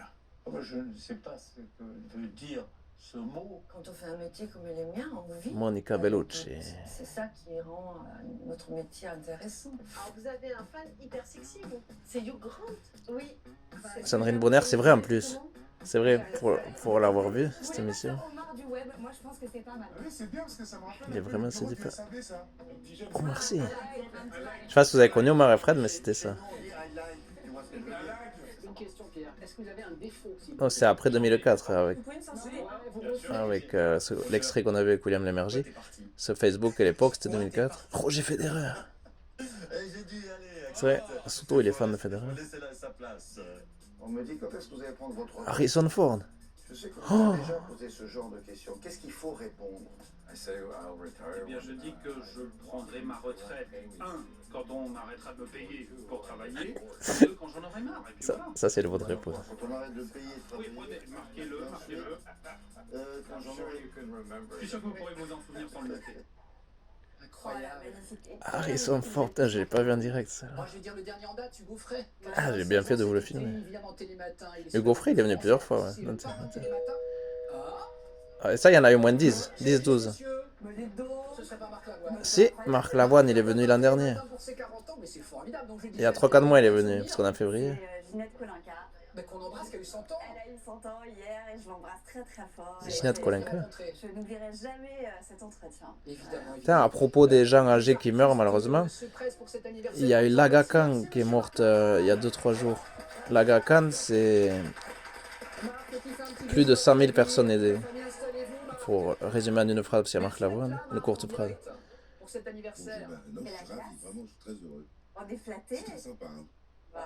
Je ne sais pas ce que veut dire ce mot. Quand on fait un métier comme les miens, on vit. Monica Bellucci. C'est ça qui rend notre métier intéressant. Alors, vous avez un fan hyper sexy, vous. C'est Hugh Grant. Oui. Sandrine Bonner, c'est vrai en plus. C'est vrai, pour l'avoir vu, cette émission. Omar du web, moi je pense que c'est pas mal. Oui, c'est bien parce que ça me rappelle. Il est vraiment assez différent. Ça. Oh, merci. Je sais pas si vous avez connu Omar et Fred, mais c'était ça. Une question, Pierre. Est-ce que vous avez un défaut Oh, c'est après 2004, avec, Vous pouvez me censurer avec l'extrait qu'on avait avec William Lémergie. Ce Facebook à l'époque, c'était 2004. Roger Federer. C'est vrai, surtout il est fan de Federer. Laissez-la à sa place. On me dit quand est-ce que vous allez prendre votre retraite. Harrison Ford. Je sais que vous avez déjà posé ce genre de questions. Qu'est-ce qu'il faut répondre? Eh bien, je dis que je prendrai ma retraite. 1, quand on arrêtera de me payer pour travailler. 2, quand j'en aurai marre. Et puis voilà. Ça c'est le votre réponse. Quand on arrête de payer de travailler. Oui, mais marquez-le. Quand j'en aurai... Je suis sûr que vous pourrez vous en souvenir sans le noter. Incroyable. Harrison Ford, putain, je l'ai pas vu en direct ça. Moi, je vais dire le dernier en date, Hugo Frey. Ah, j'ai bien fait de vous le filmer. Évidemment, Télématin. Hugo Frey, il est venu plusieurs fois. Ouais. Ah, et ça, il y en a eu moins de 10, 10, 12. Ce serait pas Marc Lavoine. Si, Marc Lavoine, il est venu l'an dernier. Pour ses 40 ans, mais c'est formidable. Donc, je dis Il y a 3-4 mois, il est venu, parce qu'on est en février. Ginette Kolinka. Mais qu'on embrasse, qui a eu 100 ans. Elle a eu 100 ans hier et je l'embrasse très très fort. Ginette Kolinka. Je n'oublierai jamais cet entretien. Évidemment. Tiens, à propos des gens âgés qui meurent, malheureusement, il y a eu l'Aga Khan qui est morte il y a 2-3 jours. L'Aga Khan, c'est plus de 100 000 personnes aidées. Pour résumer en une phrase, c'est Marc Lavoine, une courte phrase. Pour cet anniversaire. Non, je suis ravi, vraiment, je suis très heureux. On est flattés. C'est très sympa. Hein.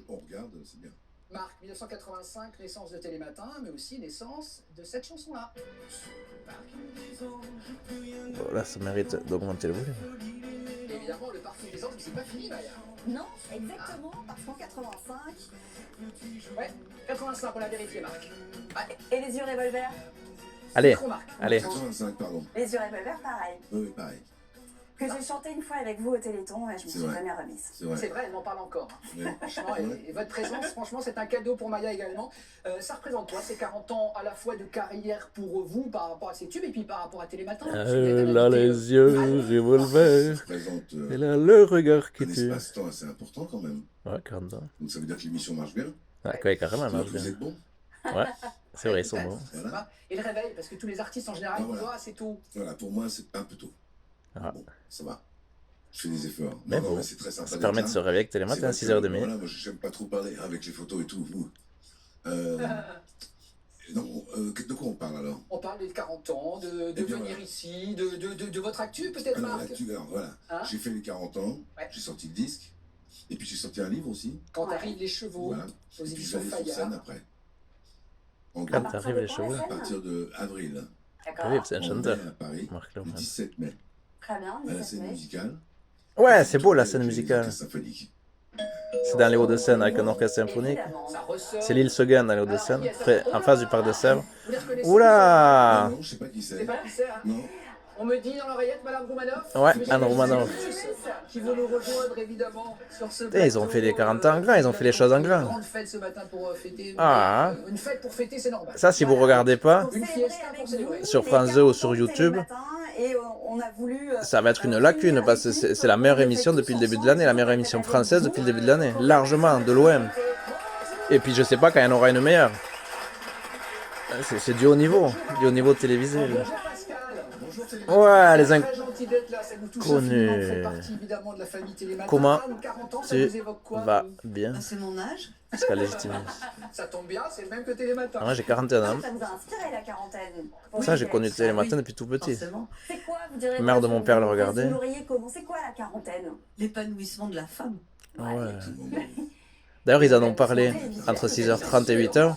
On regarde, c'est bien. Marc, 1985, naissance de Télématin, mais aussi naissance de cette chanson-là. Bon, là, ça mérite d'augmenter le volume. Évidemment, le parfum des anges, mais c'est pas fini, Maya. Non, exactement, parce qu'en 85... Ouais, 85, on l'a vérifié, Marc. Et les yeux revolver? Allez, allez. 85, pardon. Les yeux revolver, pareil. Oui, pareil. Que j'ai chanté une fois avec vous au Téléthon et je me suis jamais remise. C'est vrai, elle m'en parle encore. Oui. Franchement, et votre présence, franchement, c'est un cadeau pour Maya également. Ça représente quoi, ces 40 ans à la fois de carrière pour vous par rapport à ces tubes et puis par rapport à Télématin? Elle a les yeux revolver. Ça représente Elle a le regard qui un tue. espace-temps assez important quand même. Ouais, 40 ans. Donc ça veut dire que l'émission marche bien. Ouais, carrément, elle marche Vous bien. êtes bon. Ouais, c'est vrai, ils sont bons. Voilà. Et le réveil, parce que tous les artistes en général, voilà. c'est tôt. Voilà, pour moi, c'est un peu tôt. Ah. Bon, ça va. Je fais des efforts. Mais Non, bon, mais c'est très sympa ça d'être permet là. de se réveiller avec Télématin à C'est vrai que, 6h30. Voilà, moi, j'aime pas trop parler hein, avec les photos et tout. Non, de quoi on parle alors? On parle des 40 ans, de venir voilà. ici, de votre actu peut-être, Alors, Marc. l'actu, alors voilà. Hein? J'ai fait les 40 ans, j'ai sorti le disque, et puis j'ai sorti un livre aussi. Quand arrivent les chevaux, Voilà. aux Et puis éditions j'allais sur scène Fayard. après. En Quand gros, arrivent les chevaux. à partir d'avril. Oui, c'est un chanteur. À Paris, Marc le Lavoine. 17 mai. Très bien, À la 17 scène mai. musicale. Ouais, c'est beau la scène musicale. Symphonique. C'est dans les Hauts-de-Seine avec un orchestre symphonique. Ça ressort. C'est l'île Seguin dans les Hauts-de-Seine, en face du parc de Sèvres. Vous les reconnaissez? Oula! Non, je sais pas qui c'est. C'est pas qui c'est, hein? Non. On me dit dans l'oreillette, Madame Roumanoff. Ouais, Monsieur Anne Roumanoff. Qui veut nous rejoindre évidemment sur ce Ils ont fait les 40 ans en grand, ils ont fait les choses en Une grand. grande fête ce matin pour fêter. Ah. Une fête pour fêter, c'est normal. Ça, si vous regardez pas, Une fiesta pour célébrer. sur France 2 ou sur YouTube, Et on a voulu... ça va être une lacune parce que c'est la meilleure émission depuis le début de l'année, la meilleure émission française depuis le début de l'année, largement, de l'OM. Et puis je sais pas quand il y en aura une meilleure. C'est du haut niveau télévisé. Là. Ouais, les Très gentil d'être là, ça nous touche inconnus. infiniment, vous faites partie évidemment de la famille Télématin. Comment 40 ans, ça tu vous évoque quoi, vas vous? bien? C'est mon âge. Pascal Légitimus. Ça tombe bien, c'est le même que Télématin. Ah, j'ai 41 ans. Ça vous a inspiré la quarantaine? Ça, j'ai connu Télématin depuis tout petit. Forcément. C'est quoi, vous direz? La mère de mon père le regardait. Vous l'auriez comment? C'est quoi la quarantaine? L'épanouissement de la femme. Ouais. D'ailleurs, ils en ont parlé entre 6h30 et 8h.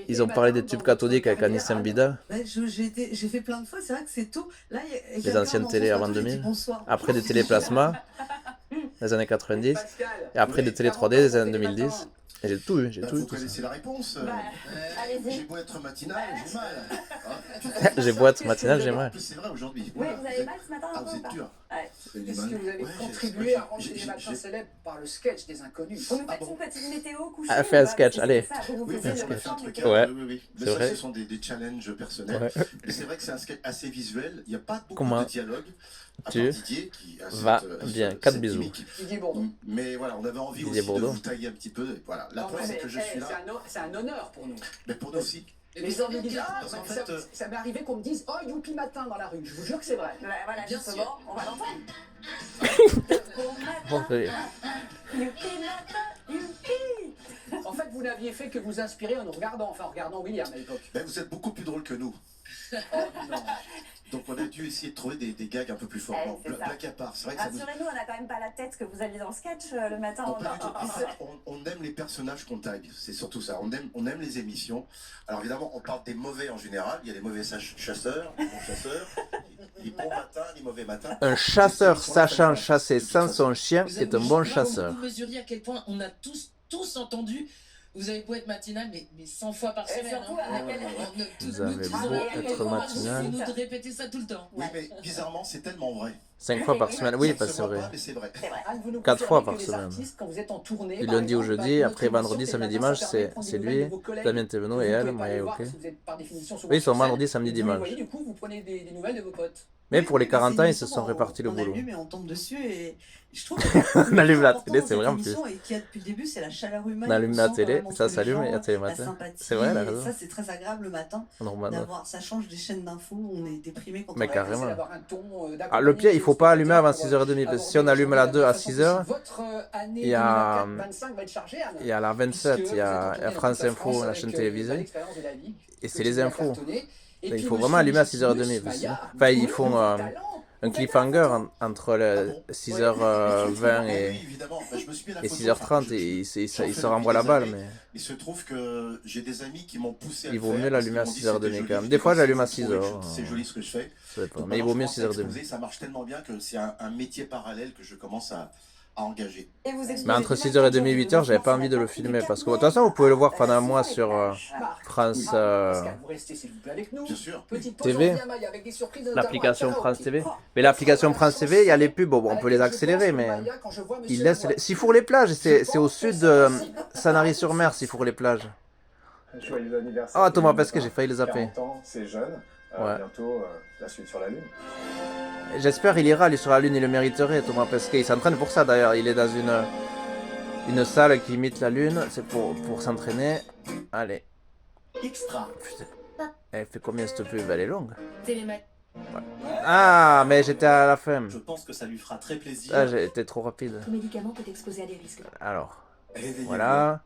Ils ont parlé des tubes cathodiques avec Anis Mbida, J'ai fait plein de fois, c'est vrai que c'est tôt. Là, il y a les quelqu'un anciennes dans télés son avant plateau, il dit 2000. bonsoir. Après des téléplasmas, les années 90. Et après des télé 3D, les années 2010. Et j'ai tout eu, Vous tout connaissez ça. la réponse. J'ai beau être matinal, j'ai mal. J'ai beau être matinal, j'ai mal. C'est vrai aujourd'hui. Oui, vous avez mal ce matin un Ah, peu vous ou êtes pas? dur. Ouais. Est-ce que vous avez contribué à rendre Télématin célèbre par le sketch des inconnus? Vous nous faites une petite météo couchée? Ah, fais un ou pas? sketch, C'est allez. ça, vous Oui, faites un le sketch. chant de Ouais, Ouais, oui. c'est Mais ça, vrai. ce sont des challenges personnels. Ouais. Mais c'est vrai que c'est un sketch assez visuel. Il n'y a pas beaucoup Comment de dialogue. À tu part Didier qui a vas bien. 4 bisous. Mais voilà, on avait envie Didier aussi de Bourdon. vous tailler un petit peu. Voilà, la preuve, c'est que je suis là. C'est un honneur pour nous. Mais pour nous aussi. Les gens me disent, parce qu'en fait, ça m'est arrivé qu'on me dise, oh, youpi matin dans la rue. Je vous jure que c'est vrai. Voilà, Bien justement, sûr. on va l'entendre. Bon, fait. Youpi matin, youpi. En fait, vous n'aviez fait que vous inspirer en nous regardant, enfin en regardant William à l'époque. Ben, vous êtes beaucoup plus drôle que nous. Oh non. Donc on a dû essayer de trouver des gags un peu plus forts. Bon, c'est ça. blague à part, c'est vrai que ça nous... Rassurez-nous, on n'a quand même pas la tête que vous aviez dans le sketch le matin. Non, pas du tout. En fait, on aime les personnages qu'on tag, c'est surtout ça. On aime les émissions. Alors évidemment, on parle des mauvais en général. Il y a les mauvais chasseurs, les bons chasseurs, les bons matins, les mauvais matins. Un chasseur sachant chasser sans son chien est un bon chasseur. Vous mesurez à quel point on a tous entendu. Vous avez beau être matinal, mais 100 fois par semaine. Vous avez beau être matinal. Nous de répéter ça tout le temps. Oui, mais bizarrement, c'est tellement vrai. 5 fois par semaine, oui, parce que c'est vrai. Mais c'est vrai. 4 fois par semaine. Du lundi au jeudi, après vendredi, samedi, dimanche, c'est lui, Damien Thévenot et elle, Maya Ok. Oui, ils sont vendredi, samedi, dimanche. Du coup, vous prenez des nouvelles de vos potes. Mais pour les 40 ans, ils se sont répartis le boulot. On allume et on tombe dessus et je trouve On allume la télé, c'est vrai en plus. Et qu'il y a depuis le début, c'est la chaleur humaine. On allume la télé, ça s'allume et la télé matin. C'est vrai, la raison. Ça, c'est très agréable le matin. Ça change des chaînes d'infos, on est déprimé quand on mais carrément. Ah, le pire, il faut pas allumer avant 6h30, parce que si on allume la 2 à 6h, il y a la 27, il y a France Info, la chaîne télévisée, et c'est les infos. Il faut vraiment allumer à 6h30. Enfin, ils font un cliffhanger entre 6h20 et 6h30 et ils se renvoient la balle. Mais il se trouve que j'ai des amis qui m'ont poussé à il vaut mieux l'allumer à 6h30 quand même. Des fois, j'allume à 6h. C'est joli ce que je fais. Mais il vaut mieux 6h30. Ça marche tellement bien que c'est un métier parallèle que je commence à engager. Mais entre 6h30 et 8h, j'avais pas envie de le filmer parce que de toute façon, vous pouvez le voir pendant un mois sur France TV, l'application France TV. Mais l'application France TV, il y a les pubs, bon, on peut les accélérer, mais il laisse. Sifour-les-Plages, c'est au sud de Sanary-sur-Mer, Sifour-les-Plages. Joyeux anniversaire. Ah, Thomas Pesquet, j'ai failli le zapper. 40 ans, c'est jeune. Ouais. Bientôt, la suite sur la Lune. J'espère qu'il ira, lui, sur la Lune, il le mériterait, Thomas Pesquet. Il s'entraîne pour ça, d'ailleurs. Il est dans une salle qui imite la Lune. C'est pour s'entraîner. Allez. Extra. Putain. Elle fait combien cette pub? Elle est longue. Télémac. Ouais. Ah, mais j'étais à la fin. Je pense que ça lui fera très plaisir. Ah, j'ai été trop rapide. Tout médicament peut exposer à des risques. Alors. Voilà.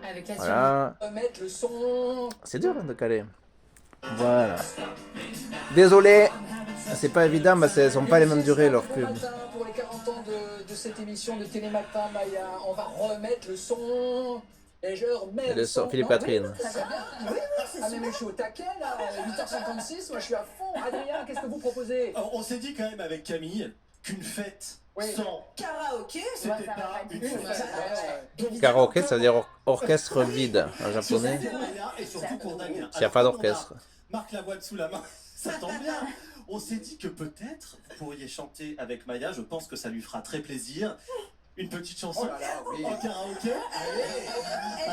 Avec la Voilà. Mettre le son. C'est dur de caler. Voilà. Désolé. C'est pas évident, mais elles sont pas les mêmes durées leurs pubs. Pour les 40 ans de cette émission de Télématin, Maya, on va remettre le son. Et je remets le son. Philippe Catherine. Ça va bien. Oui, c'est ça. Mais je suis au taquet là, 8h56, moi je suis à fond. Adrien, qu'est-ce que vous proposez? On s'est dit quand même avec Camille qu'une fête sans karaoké, c'était pas une fête. Karaoké, ça veut dire orchestre vide en japonais. Et surtout pour Damien. S'il n'y a pas d'orchestre. Marc la voix dessous la main, ça tombe bien. On s'est dit que peut-être vous pourriez chanter avec Maya, je pense que ça lui fera très plaisir. Une petite chanson en karaoké.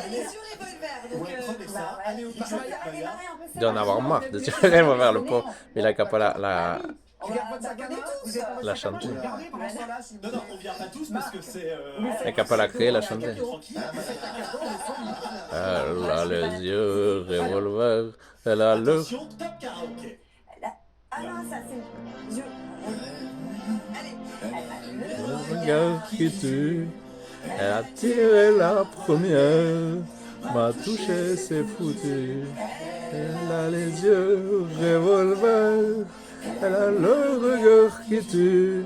Elle est sur Revolver. Donc, prenez ça, allez au parc avec Maya. Il doit en avoir marre de tirer vers le pot. Mais il a qu'à pas la chanter. Non, on vient pas tous parce que c'est... Elle n'a pas la créer, la chanter. Elle a les yeux revolver, elle a le... Attention, top karaoké. Ah non, ça c'est Dieu. Le regard qui tue, elle a tiré la première, m'a touché, c'est foutu. Elle a les yeux revolver, elle a le regard qui tue,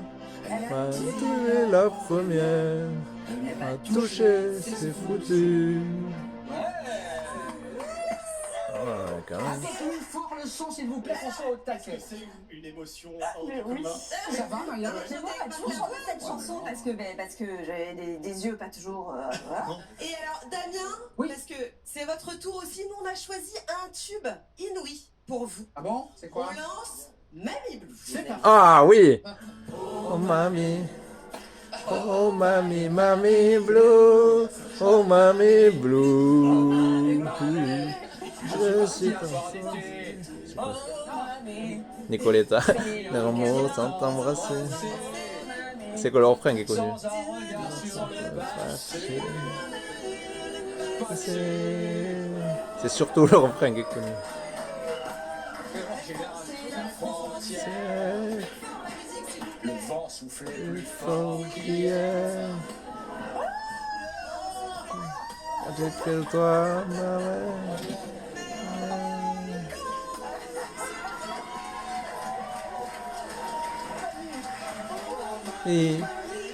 m'a tiré la première, m'a touché, c'est foutu. Quand même. Plus fort le son, s'il vous plaît, qu'on soit au taquet. C'est une émotion hors du commun. Ça va, Maya? C'est moi qui ai toujours chanté cette chanson parce que j'avais des yeux pas toujours. Voilà. Et alors, Damien, parce que c'est votre tour aussi, nous on a choisi un tube inouï pour vous. Ah bon? C'est quoi? On lance Mamie Blue. C'est parti. Ah oui. Oh mamie. Oh mamie, mamie blue. Oh mamie blue. Je suis comme Nicoletta, les mots sans t'embrasser. C'est que le refrain qui est connu. C'est surtout le refrain qui est connu. Le vent soufflait plus fort qu'hier. Avec toi, ma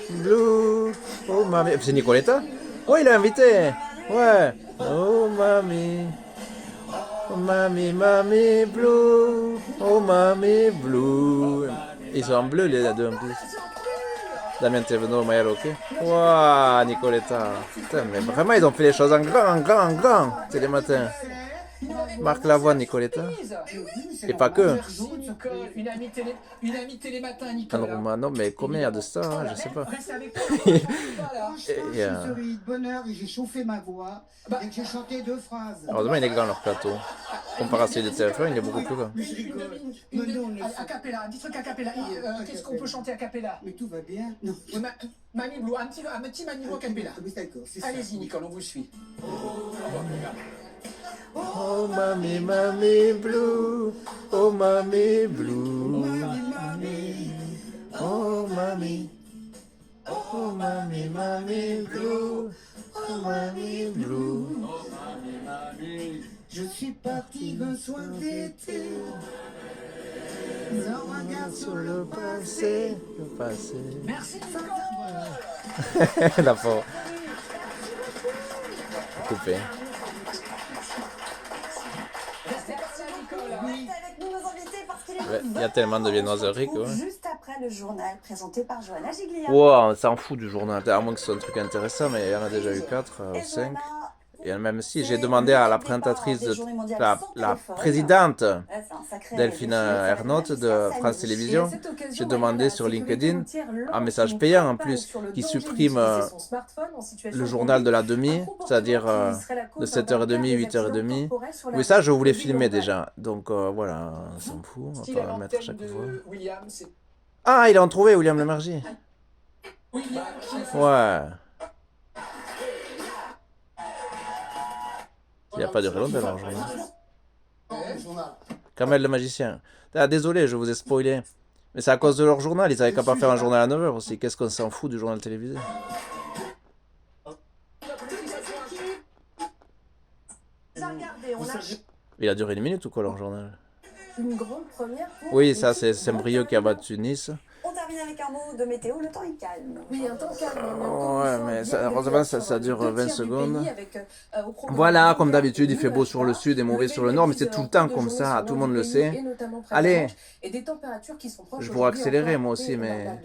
Blue. Oh mamie. C'est Nicoletta? Oh, il est invité. Ouais. Oh mamie. Oh mamie, mamie blue. Oh mamie blue. Ils sont en bleu les deux en plus. Damien Thévenot, Maya Loquet. Waouh, Nicoletta. Putain, mais vraiment, ils ont fait les choses en grand. Télématin. Marc Lavoine, Nicoletta. Et pas que. Une amie Télématin, Nicolas. Anne Romano, mais combien il y a de ça, hein, je sais pas. Je souris de bonheur et j'ai chauffé ma voix et que j'ai chanté 2 phrases. Heureusement, il est grand leur plateau. Comparé à celui de TF1, il est beaucoup plus grand. A cappella, un petit truc a cappella. Qu'est-ce qu'on peut chanter a cappella? Mais tout va bien. Non. Mamie Blue, un petit Mamie Blue a cappella. D'accord, c'est ça. Allez-y, Nicole, on vous suit. Oh mamie, mamie blue. Oh mamie blue. Oh mamie. Oh mamie, mamie blue. Oh mamie blue. Je suis parti un soir d'été. Un regard sur le passé. Merci, La pauvre. Coupé. Il y a tellement de viennoiseries quoi. Juste après le journal présenté par Johanna Giglia. Wow, on s'en fout du journal. À moins que ce soit un truc intéressant, mais il y en a déjà eu 4 ou 5. Et même si j'ai demandé à la présentatrice, la présidente Delphine Ernotte de France Télévisions, j'ai demandé sur LinkedIn un message payant en plus qui supprime le journal de la demi, c'est-à-dire de 7h30, 8h30. Oui, ça je voulais filmer déjà, donc voilà, on s'en fout, on va pas mettre à chaque fois. Ah, il a trouvé William Lemargy. Ouais. Il n'y a pas duré longtemps dans le journal. Kamel le magicien. Ah, désolé, je vous ai spoilé. Mais c'est à cause de leur journal, ils avaient qu'à pas faire un journal à 9h aussi. Qu'est-ce qu'on s'en fout du journal télévisé? Il a duré 1 minute ou quoi leur journal? Une grande première pour... Oui, ça c'est Saint-Brieuc qui a battu Nice. On termine avec un mot de météo, le temps est calme. Oui, un temps calme. Ouais, mais heureusement ça dure 20 secondes. Voilà, comme d'habitude, il fait beau sur le sud et mauvais sur le nord, mais c'est tout le temps comme ça, tout le monde le sait. Allez, je pourrais accélérer moi aussi, mais...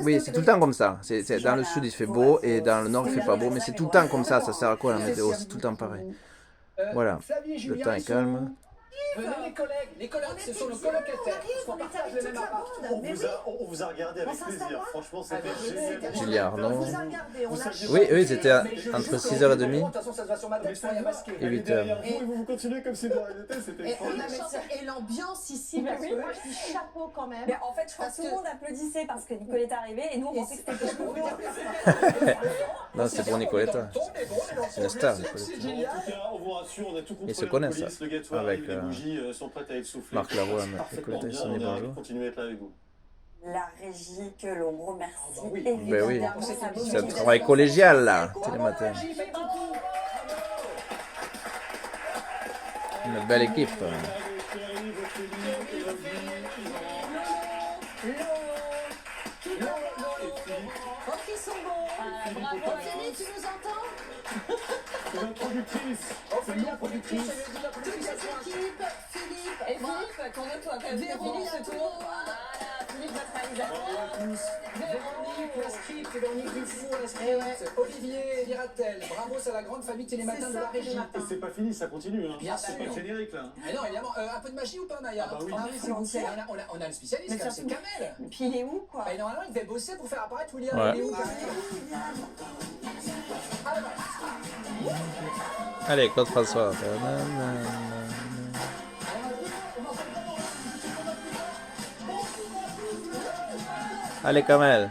Oui, c'est tout le temps comme ça. Dans le sud il fait beau et dans le nord il fait pas beau, mais c'est tout le temps comme ça, ça sert à quoi la météo? C'est tout le temps pareil. Voilà, le temps est calme. Venez les collègues, ce sont nos colocataires, on partage le même appart. On vous a regardé avec plaisir, franchement c'était génial. Julia Arnaud. Oui, eux ils étaient entre 6h30 et 8h. Vous continuez comme si de rien n'était, c'était extraordinaire. Et l'ambiance ici, parce que moi je dis chapeau quand même. Mais en fait, je crois que tout le monde applaudissait parce que Nicoletta est arrivée et nous on pensait que c'était pour nous. Non, c'est pour Nicoletta. C'est une star, Nicoletta. En tout cas, on vous rassure, on a tout contrôlé. Ils se connaissent le gâteau avec les bougies sont prêtes à être soufflées. Marc Lavoine, Nicoletta, ils sont des bonjours. Continuez à être là avec vous. La régie que l'on remercie. Ben oui, c'est un travail collégial là, Télématin. Une belle équipe. Ophélie, tu nous entends? C'est notre productrice. Ophélie, la productrice. Toutes les équipes, Philippe, Et Philippe, qu'on veut toi, Véronique, Philippe, notre réalisateur. Véronique, la script, Véronique Dufour, la script. Olivier Liratel, bravo, c'est la grande famille Télématin de la régie. Et c'est pas fini, ça continue. Hein. Bien C'est sûr. pas le générique là. Mais non, évidemment, un peu de magie ou pas, Maya? Ah bah oui. C'est entier. On a le spécialiste, quand même, c'est Kamel. Puis il est où, quoi? Bah, normalement, il devait bosser pour faire apparaître William. Ouais. Il est où, Kamel? Allez, Claude François. Allez, Kamel.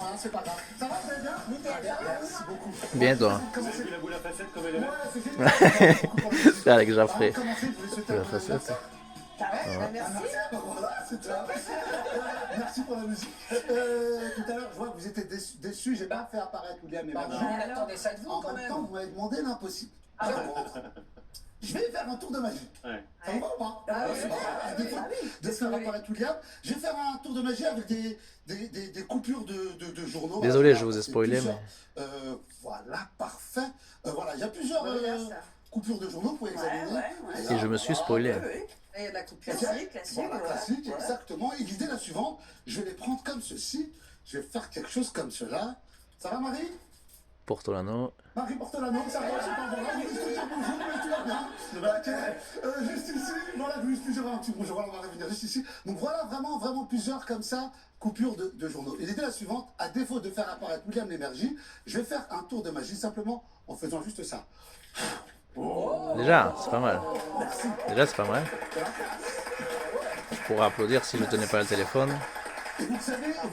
Hein, c'est pas grave. Ça va, vous allez bien? Merci beaucoup. Bien, toi. Vous avez vu la boule à facettes comme elle est Ouais, belle? c'est génial. C'est avec Jaffré. Avant de commencer, je voulais souhaiter La un bon facette. anniversaire. Ah ouais, Ouais. merci. Voilà, c'est ça. Merci pour la musique. Tout à l'heure, je vois que vous étiez déçus. J'ai pas fait apparaître William et Pardon, Margie. on attendait ça de vous En quand même même. temps, vous m'avez demandé l'impossible. Je vais faire un tour de magie. Ouais. Ça vous va ou pas? Ah oui. À défaut de faire apparaître William, je vais faire un tour de magie avec des coupures de journaux. Désolé, Voilà, je vous ai c'est spoilé, plusieurs. mais. Voilà, parfait. Voilà, il y a plusieurs coupures de journaux, vous pouvez examiner. Et je me suis spoilé. Il y a de la coupe Classique, classique. voilà, classique, exactement. Et l'idée la suivante, je vais les prendre comme ceci. Je vais faire quelque chose comme cela. Ça va, Marie? Portolano. Marie Portolano, ça va, c'est pas voilà, juste dire bonjour, mais tout va bien. Ok, juste ici, voilà, juste dire un petit bonjour, voilà, on va revenir juste ici. Donc voilà, vraiment, vraiment plusieurs comme ça, coupures de journaux. Et l'idée la suivante, à défaut de faire apparaître William Lémergie, je vais faire un tour de magie simplement en faisant juste ça. Déjà, c'est pas mal. Déjà, c'est pas mal. Je pourrais applaudir si je tenais pas le téléphone. Et vous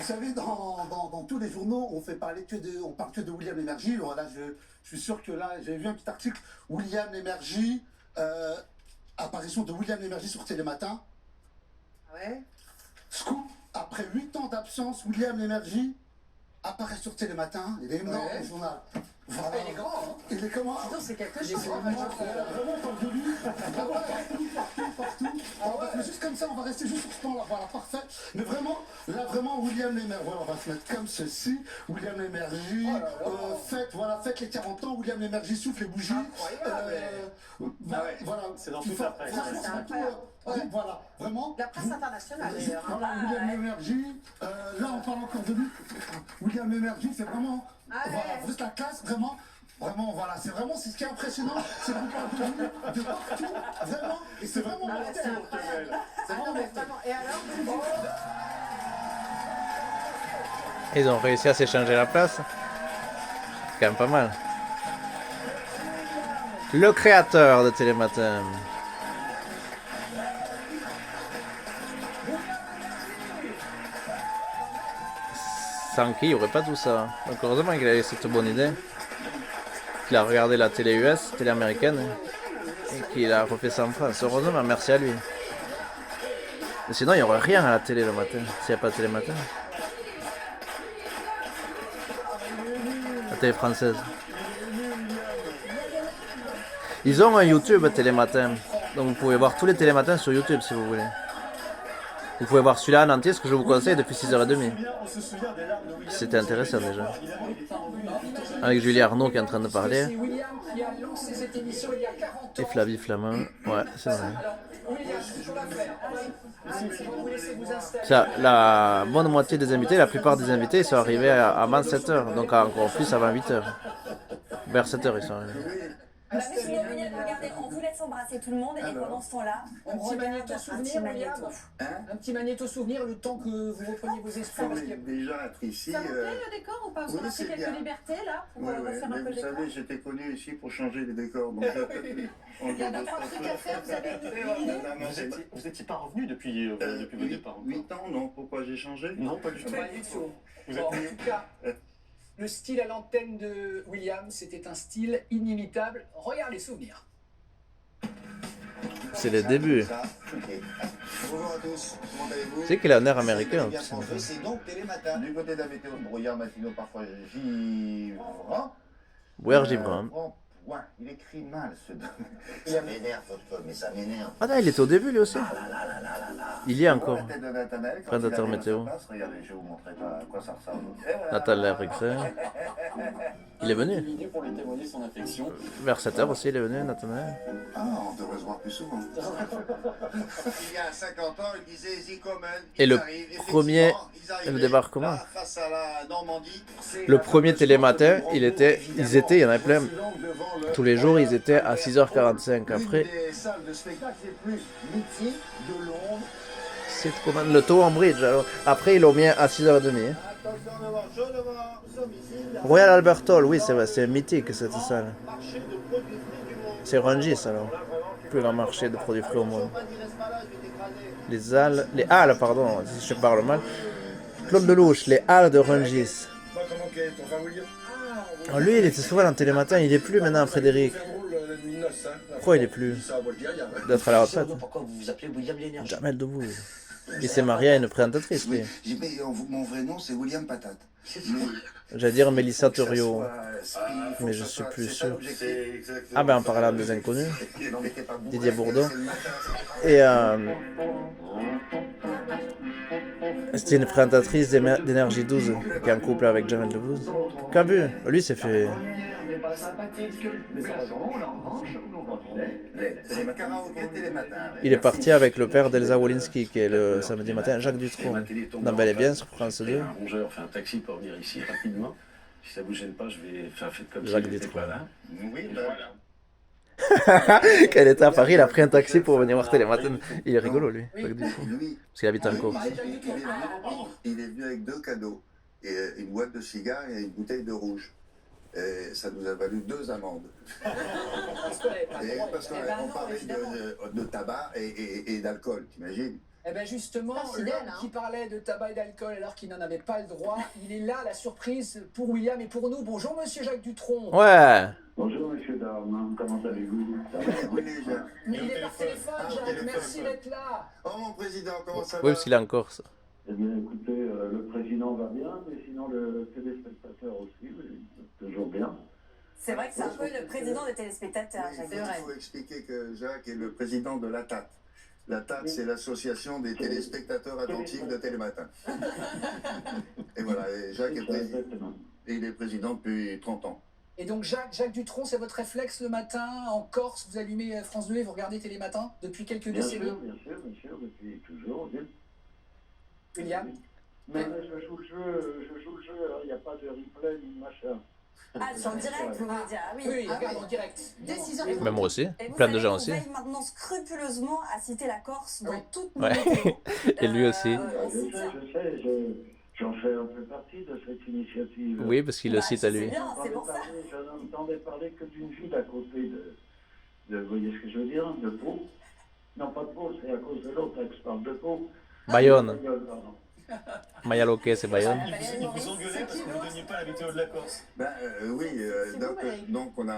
savez dans tous les journaux, on parle que de William Lémergie. Alors là, je suis sûr que là, j'ai vu un petit article, William Lémergie, apparition de William Lémergie sur Télématin. Ouais. Scoop, après 8 ans d'absence, William Lémergie apparaît sur Télématin. Il est énorme, le journal. Voilà. Il est grand, hein? Il est comment? Sinon, c'est quelque chose. Vraiment, on parle de lui. Partout. On va rester juste comme ça, on va rester juste sur ce plan-là. Voilà, parfait. Mais vraiment, là, vraiment, William Lémergie. Voilà, on va se mettre comme ceci. William Lémergie. Fête les 40 ans. William Lémergie souffle les bougies. Voilà. C'est dans toute la presse. C'est incroyable. Voilà, vraiment. La presse internationale d'ailleurs. Voilà, William Lémergie. Là, on parle encore de lui. William Lémergie, c'est vraiment. Voilà, juste la classe, vraiment. Vraiment, voilà, c'est ce qui est impressionnant, c'est qu'on parle de lui de partout, vraiment, et c'est vraiment mortel. C'est vraiment mortel. Et alors, Ils ont réussi à s'échanger la place. C'est quand même pas mal. Le créateur de Télématin. Sans qui il n'y aurait pas tout ça. Donc heureusement qu'il a eu cette bonne idée. Qu'il a regardé la télé US, télé américaine. Et qu'il a refait ça en France. Heureusement, merci à lui. Mais sinon, il n'y aurait rien à la télé le matin. S'il n'y a pas de Télématin. La télé française. Ils ont un YouTube Télématin. Donc vous pouvez voir tous les Télématins sur YouTube si vous voulez. Vous pouvez voir celui-là en entier, ce que je vous conseille depuis 6h30. C'était intéressant déjà. Avec Julie Arnaud qui est en train de parler. C'est William qui a lancé cette émission il y a 40 ans. Et Flavie Flamand. Ouais, c'est vrai. Alors, William, ce qu'on va faire, je vais vous laisser vous installer. Ça, la bonne moitié des invités, la plupart des invités, ils sont arrivés avant 7h. Donc encore plus avant 8h. Vers 7h ils sont arrivés. Bah, mais sinon, William, regardez, on vous laisse embrasser tout le monde et pendant ce temps-là, Un petit magnéto souvenir, William. Un petit magnéto souvenir, le temps que vous repreniez vos esprits. Parce que... Déjà être ici. ça vous plaît le décor ou pas? Vous oui, avez pris c'est quelques bien. libertés là pour Oui, refaire mais un peu vous le décor? savez, j'étais connu ici pour changer les décors. Donc, Il y a 2-3 trucs à faire, vous avez une idée? Vous n'étiez pas revenu depuis vos départs. 8 ans, non? Pourquoi j'ai changé? Non, pas du tout. Pas du tout. Vous Bon, en êtes tout cas, le style à l'antenne de William, c'était un style inimitable. Regarde les souvenirs. C'est les débuts. Bonjour à tous, comment allez-vous? Tu sais qu'il a un air américain. C'est donc Télématin. Du côté de la météo de brouillard matinaux, parfois givrant. Brouillard givrant. Point. Il écrit mal ce don. Ça m'énerve votre com, mais ça m'énerve. Ah non, il était au début lui aussi. Il y est encore. La tête de Nathanaël, quand Présentateur il arrive à météo. sa place, regardez, je vais vous montrer à quoi ça ressemble. Nathan Rixer. Il est venu. pour lui témoigner son affection. Vers 7h aussi, il est venu, Nathanaël. Ah, on devrait se voir plus souvent. Il y a 50 ans, il disait Zikomen. Et le premier, le débarquement. Face à la Normandie. Le premier Télématin, il y en avait plein. Tous les jours, ils étaient à 6h45. Après, Une des salles de spectacle les plus mythiques de Londres. c'est comment le Tower Bridge. Alors, après, ils l'ont mis à 6h30. Attention devant, chaud devant, nous sommes ici. Royal Albert Hall, oui, c'est vrai, c'est mythique cette salle. Marché de produits frais du monde. C'est Rungis alors. Le plus grand marché de produits frais au monde. Pas d'y reste pas là, je vais t'écraser. Les halles, pardon, si je parle mal. Claude Lelouch, les halles de Rungis. enquête. Enfin, William. Oh, lui, il était souvent dans Télématin, il est plus maintenant, Frédéric. La nuit de noces, hein. Pourquoi il est plus? Ça, moi, je dis rien. D'être à la retraite. Pourquoi vous vous appelez William l'énergie? Jamel Debbouze. Il s'est marié à une présentatrice, lui. J'ai dit, mais mon vrai nom, c'est William Patate. J'allais dire Mélissa Thurio, mais je suis plus sûr. Ah ben en parlant des inconnus, Didier Bourdon. Et c'était une présentatrice d'Énergie 12 qui est en couple avec Jamel Debbouze. Qu'a vu? Lui s'est fait... Il est parti avec le père d'Elsa Wolinski, qui est le samedi matin, Jacques Dutronc, dans Bel et Bien sur France 2. Rongeur fait un taxi pour venir ici rapidement. Si ça vous gêne pas, je vais faire fête comme Jacques si j'étais Dutronc. pas là. Oui, voilà. Quand il était à Paris, il a pris un taxi pour venir voir Télématin. Il est rigolo, lui, Jacques Dutronc. Lui, Parce qu'il habite en Corse. il est venu avec 2 cadeaux. Et une boîte de cigares et une bouteille de rouge. Et ça nous a valu 2 amendes. Parce qu'on parlait de tabac et d'alcool, t'imagines? Eh bien justement, l'homme qui parlait de tabac et d'alcool alors qu'il n'en avait pas le droit, il est là, la surprise pour William et pour nous. Bonjour monsieur Jacques Dutronc. Ouais. Bonjour monsieur Darman, comment allez-vous? Oui, déjà. Il est par téléphone, Jacques, merci d'être là. Oh mon président, comment ça va? Oui, parce qu'il est en Corse. Eh bien écoutez, le président va bien, mais sinon le téléspectateur aussi, oui, toujours bien. C'est vrai que c'est un peu le président des téléspectateurs, Jacques. Il faut expliquer que Jacques est le président de l'ATAT. L'ATAT, c'est l'association des téléspectateurs attentifs de Télématin. Et voilà, et Jacques est président. Et il est président depuis 30 ans. Et donc Jacques Dutronc, c'est votre réflexe le matin en Corse, vous allumez France 2 et vous regardez Télématin depuis quelques décennies? Bien sûr, depuis toujours, bien. William? Mais je joue le jeu, il n'y a pas de replay ni de machin. Ah, c'est en direct, vous voulez dire? Ah oui, regarde en direct. Dès 6h. Même moi aussi, Et vous plein de savez gens qu'on aussi. veille maintenant scrupuleusement à citer la Corse dans toutes nos Ouais, météos. et lui aussi. Je sais, j'en fais un peu partie de cette initiative. Oui, parce qu'il le cite à lui. C'est pour ça. Je n'entendais parler que d'une ville à côté de, vous voyez ce que je veux dire, de Pau. Non, pas de Pau, c'est à cause de l'autre, je parle de Pau. Bayonne. Pardon. Mayaloquet, c'est Bayonne. Il vous engueulait parce que vous ne donniez pas la météo de la Corse. Oui, donc on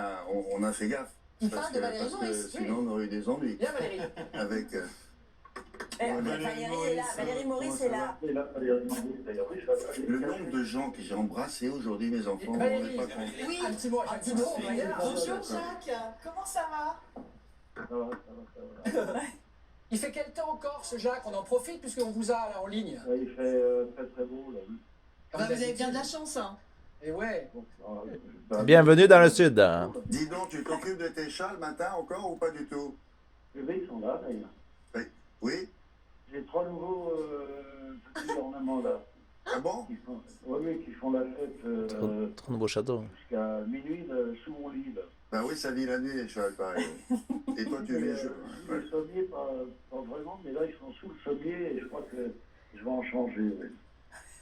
a fait gaffe. Parce que sinon on aurait eu des ennuis. Bien Valérie. Avec... Valérie est là, Valérie Maurice est là. Le nombre de gens que j'ai embrassés aujourd'hui, mes enfants, on Valérie, n'est pas compte. oui, un petit mot. Bonjour Jacques, comment ça va? Ça va. Il fait quel temps en Corse, Jacques? On en profite puisqu'on vous a là en ligne. Il fait très très beau là. Vous avez bien de la chance, hein. Et ouais. Bienvenue dans le sud. Dis donc, tu t'occupes de tes chats le matin encore ou pas du tout? Oui, ils sont là d'ailleurs. Oui. J'ai 3 nouveaux petits ornements là. Ah bon? Oui, qui font la fête Trop de beaux châteaux. jusqu'à minuit sous mon lit là. Ben oui, ça vit la nuit les chats, pareil. Et toi, tu vis Le sommier, pas vraiment, mais là ils sont sous le sommier et je crois que je vais en changer. Oui.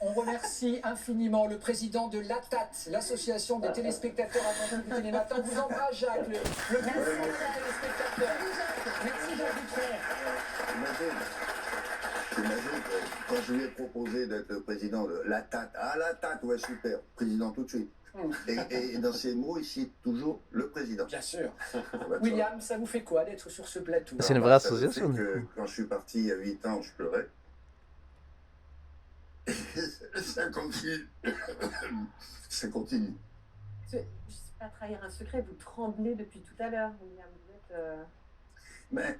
On remercie infiniment le président de l'ATAT, l'association des téléspectateurs attentifs du Télématin. On vous embrasse, Jacques, le président des téléspectateurs. Merci, Jacques Dutronc. Imagine quand je lui ai proposé d'être le président de l'ATAT. Ah, l'ATAT, ouais, super. Président tout de suite. Et dans ses mots, il cite toujours le président. Bien sûr. William, ça vous fait quoi d'être sur ce plateau? C'est une vraie association. Ça fait que quand je suis parti il y a 8 ans, je pleurais. Ça continue. Ça continue. Je ne sais pas trahir un secret, vous tremblez depuis tout à l'heure, William. Vous êtes, Mais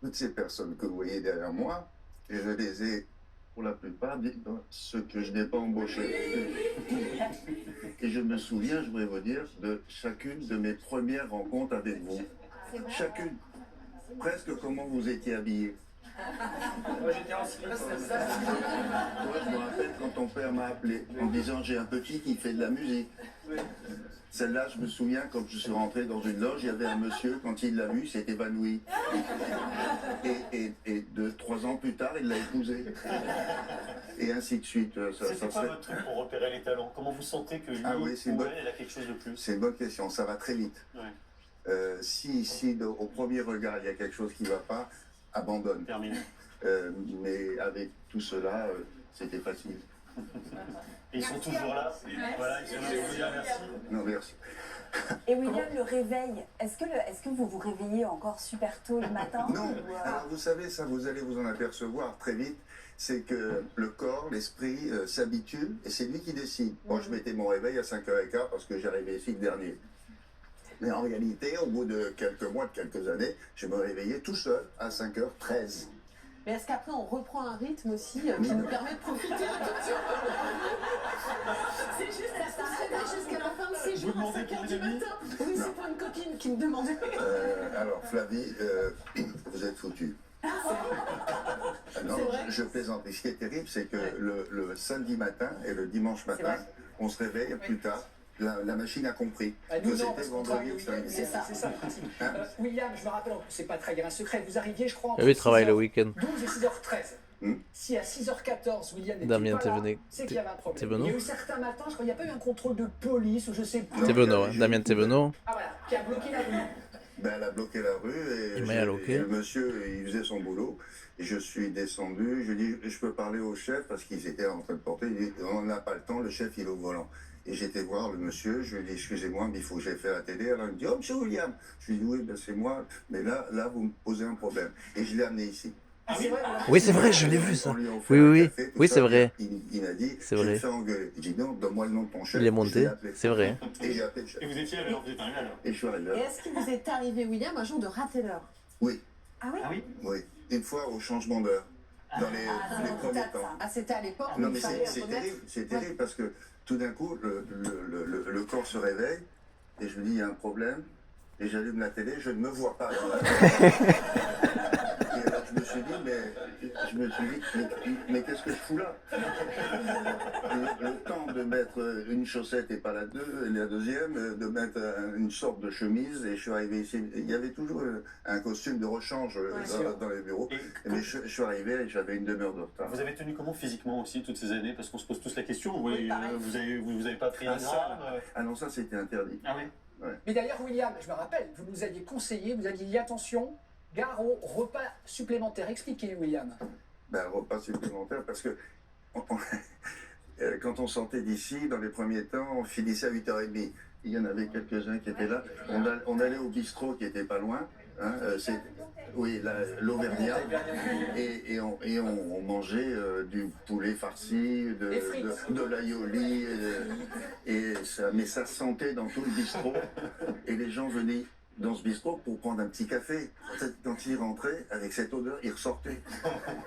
toutes ces personnes que vous voyez derrière moi, je les ai pour la plupart dans ceux que je n'ai pas embauchés. Et je me souviens, je voudrais vous dire, de chacune de mes premières rencontres avec vous. Chacune. Presque comment vous étiez habillés. Moi j'étais en slip. Moi, je me rappelle quand ton père m'a appelé en disant j'ai un petit qui fait de la musique. Celle-là, je me souviens, quand je suis rentré dans une loge, il y avait un monsieur, quand il l'a vu, il s'est évanoui. Et 3 ans plus tard, il l'a épousé. Et ainsi de suite. C'est quoi votre truc pour repérer les talents? Comment vous sentez que lui ou elle a quelque chose de plus? C'est une bonne question, ça va très vite. Ouais. Si au premier regard, il y a quelque chose qui ne va pas, abandonne. Terminé. Mais avec tout cela, c'était facile. Et ils sont toujours là. Voilà, ils sont là pour vous dire merci. Non, merci. Et William, le réveil, est-ce que vous vous réveillez encore super tôt le matin Non, ou, alors vous savez, ça vous allez vous en apercevoir très vite, c'est que le corps, l'esprit s'habitue et c'est lui qui décide. Moi, je mettais mon réveil à 5h15 parce que j'arrivais ici le dernier. Mais en réalité, au bout de quelques mois, de quelques années, je me réveillais tout seul à 5h13. Mais est-ce qu'après on reprend un rythme aussi qui nous permet de profiter un tout petit peu? C'est juste la s'arrête jusqu'à la fin de ses jours à 5h du matin. Oui, c'est pour une copine qui me demandait. Alors Flavie, vous êtes foutue. Non, je plaisante. Et ce qui est terrible, c'est que le samedi matin et le dimanche matin, on se réveille plus tard. La machine a compris que c'était vendredi ou samedi. C'est ça le principe. William, je me rappelle, c'est pas trahir un secret, vous arriviez, je crois, entre Et oui, il travaille le week-end. 12 et 6h13. Si à 6h14, William n'était Damien pas là, c'est qu'il y avait un problème. Thévenot. Il y a eu certains matins, je crois, il n'y a pas eu un contrôle de police ou je sais plus. Thévenot, hein. Damien Thévenot. Ah voilà, qui a bloqué la rue. Ben, elle a bloqué la rue et le monsieur, il faisait son boulot. Et je suis descendu, je lui ai dit, je peux parler au chef parce qu'ils étaient en train de porter. Il dit, on n'a pas le temps, le chef il est au volant. Et j'étais voir le monsieur, je lui ai dit, excusez-moi, mais il faut que j'aille faire la télé. Alors il me dit, oh monsieur William. Je lui ai dit, oui, ben, c'est moi, mais là, vous me posez un problème. Et je l'ai amené ici. Oui, c'est vrai, je l'ai vu ça. On lui a offert Oui, un oui, café, tout oui, ça. c'est vrai. Il m'a dit, C'est je vais vrai. me faire engueuler. Il dit, non, donne-moi le nom de ton chef. Il est Je monté, l'ai appelé. c'est vrai. Et j'ai appelé le chef. Et vous étiez à l'heure, vous êtes arrivé à l'heure. Et je suis arrivé à Et l'heure. est-ce qu'il vous est arrivé, William, un jour de rater l'heure? Oui. Ah oui? Ah oui? Oui, une fois au changement d'heure, dans les premiers temps. Ah, c'était à l'époque où Non, il mais fallait c'est remettre... terrible, c'est terrible parce que tout d'un coup, le corps se réveille et je me dis, il y a un problème, et j'allume la télé, je ne me vois pas dans la télé. Et alors je me suis dit, mais qu'est-ce que je fous là? Le temps de mettre une chaussette et pas la deuxième, de mettre une sorte de chemise, et je suis arrivé ici. Il y avait toujours un costume de rechange dans les bureaux. Mais je suis arrivé et j'avais une demi-heure de retard. Vous avez tenu comment physiquement aussi toutes ces années? Parce qu'on se pose tous la question. Vous avez pas pris un gramme? Ah non, ça c'était interdit. Ah oui? Ouais. Mais d'ailleurs, William, je me rappelle, vous nous aviez conseillé, vous aviez dit attention, gare au repas supplémentaire. Expliquez, William. Ben, repas supplémentaire parce que quand on sortait d'ici, dans les premiers temps, on finissait à 8h30. Il y en avait quelques-uns qui étaient là. On allait au bistrot qui était pas loin. Hein, oui, l'Auvergnat. Et on mangeait du poulet farci, de l'aioli. Mais ça sentait dans tout le bistrot. Et les gens venaient dans ce bistrot pour prendre un petit café. Quand ils rentraient, avec cette odeur, ils ressortaient.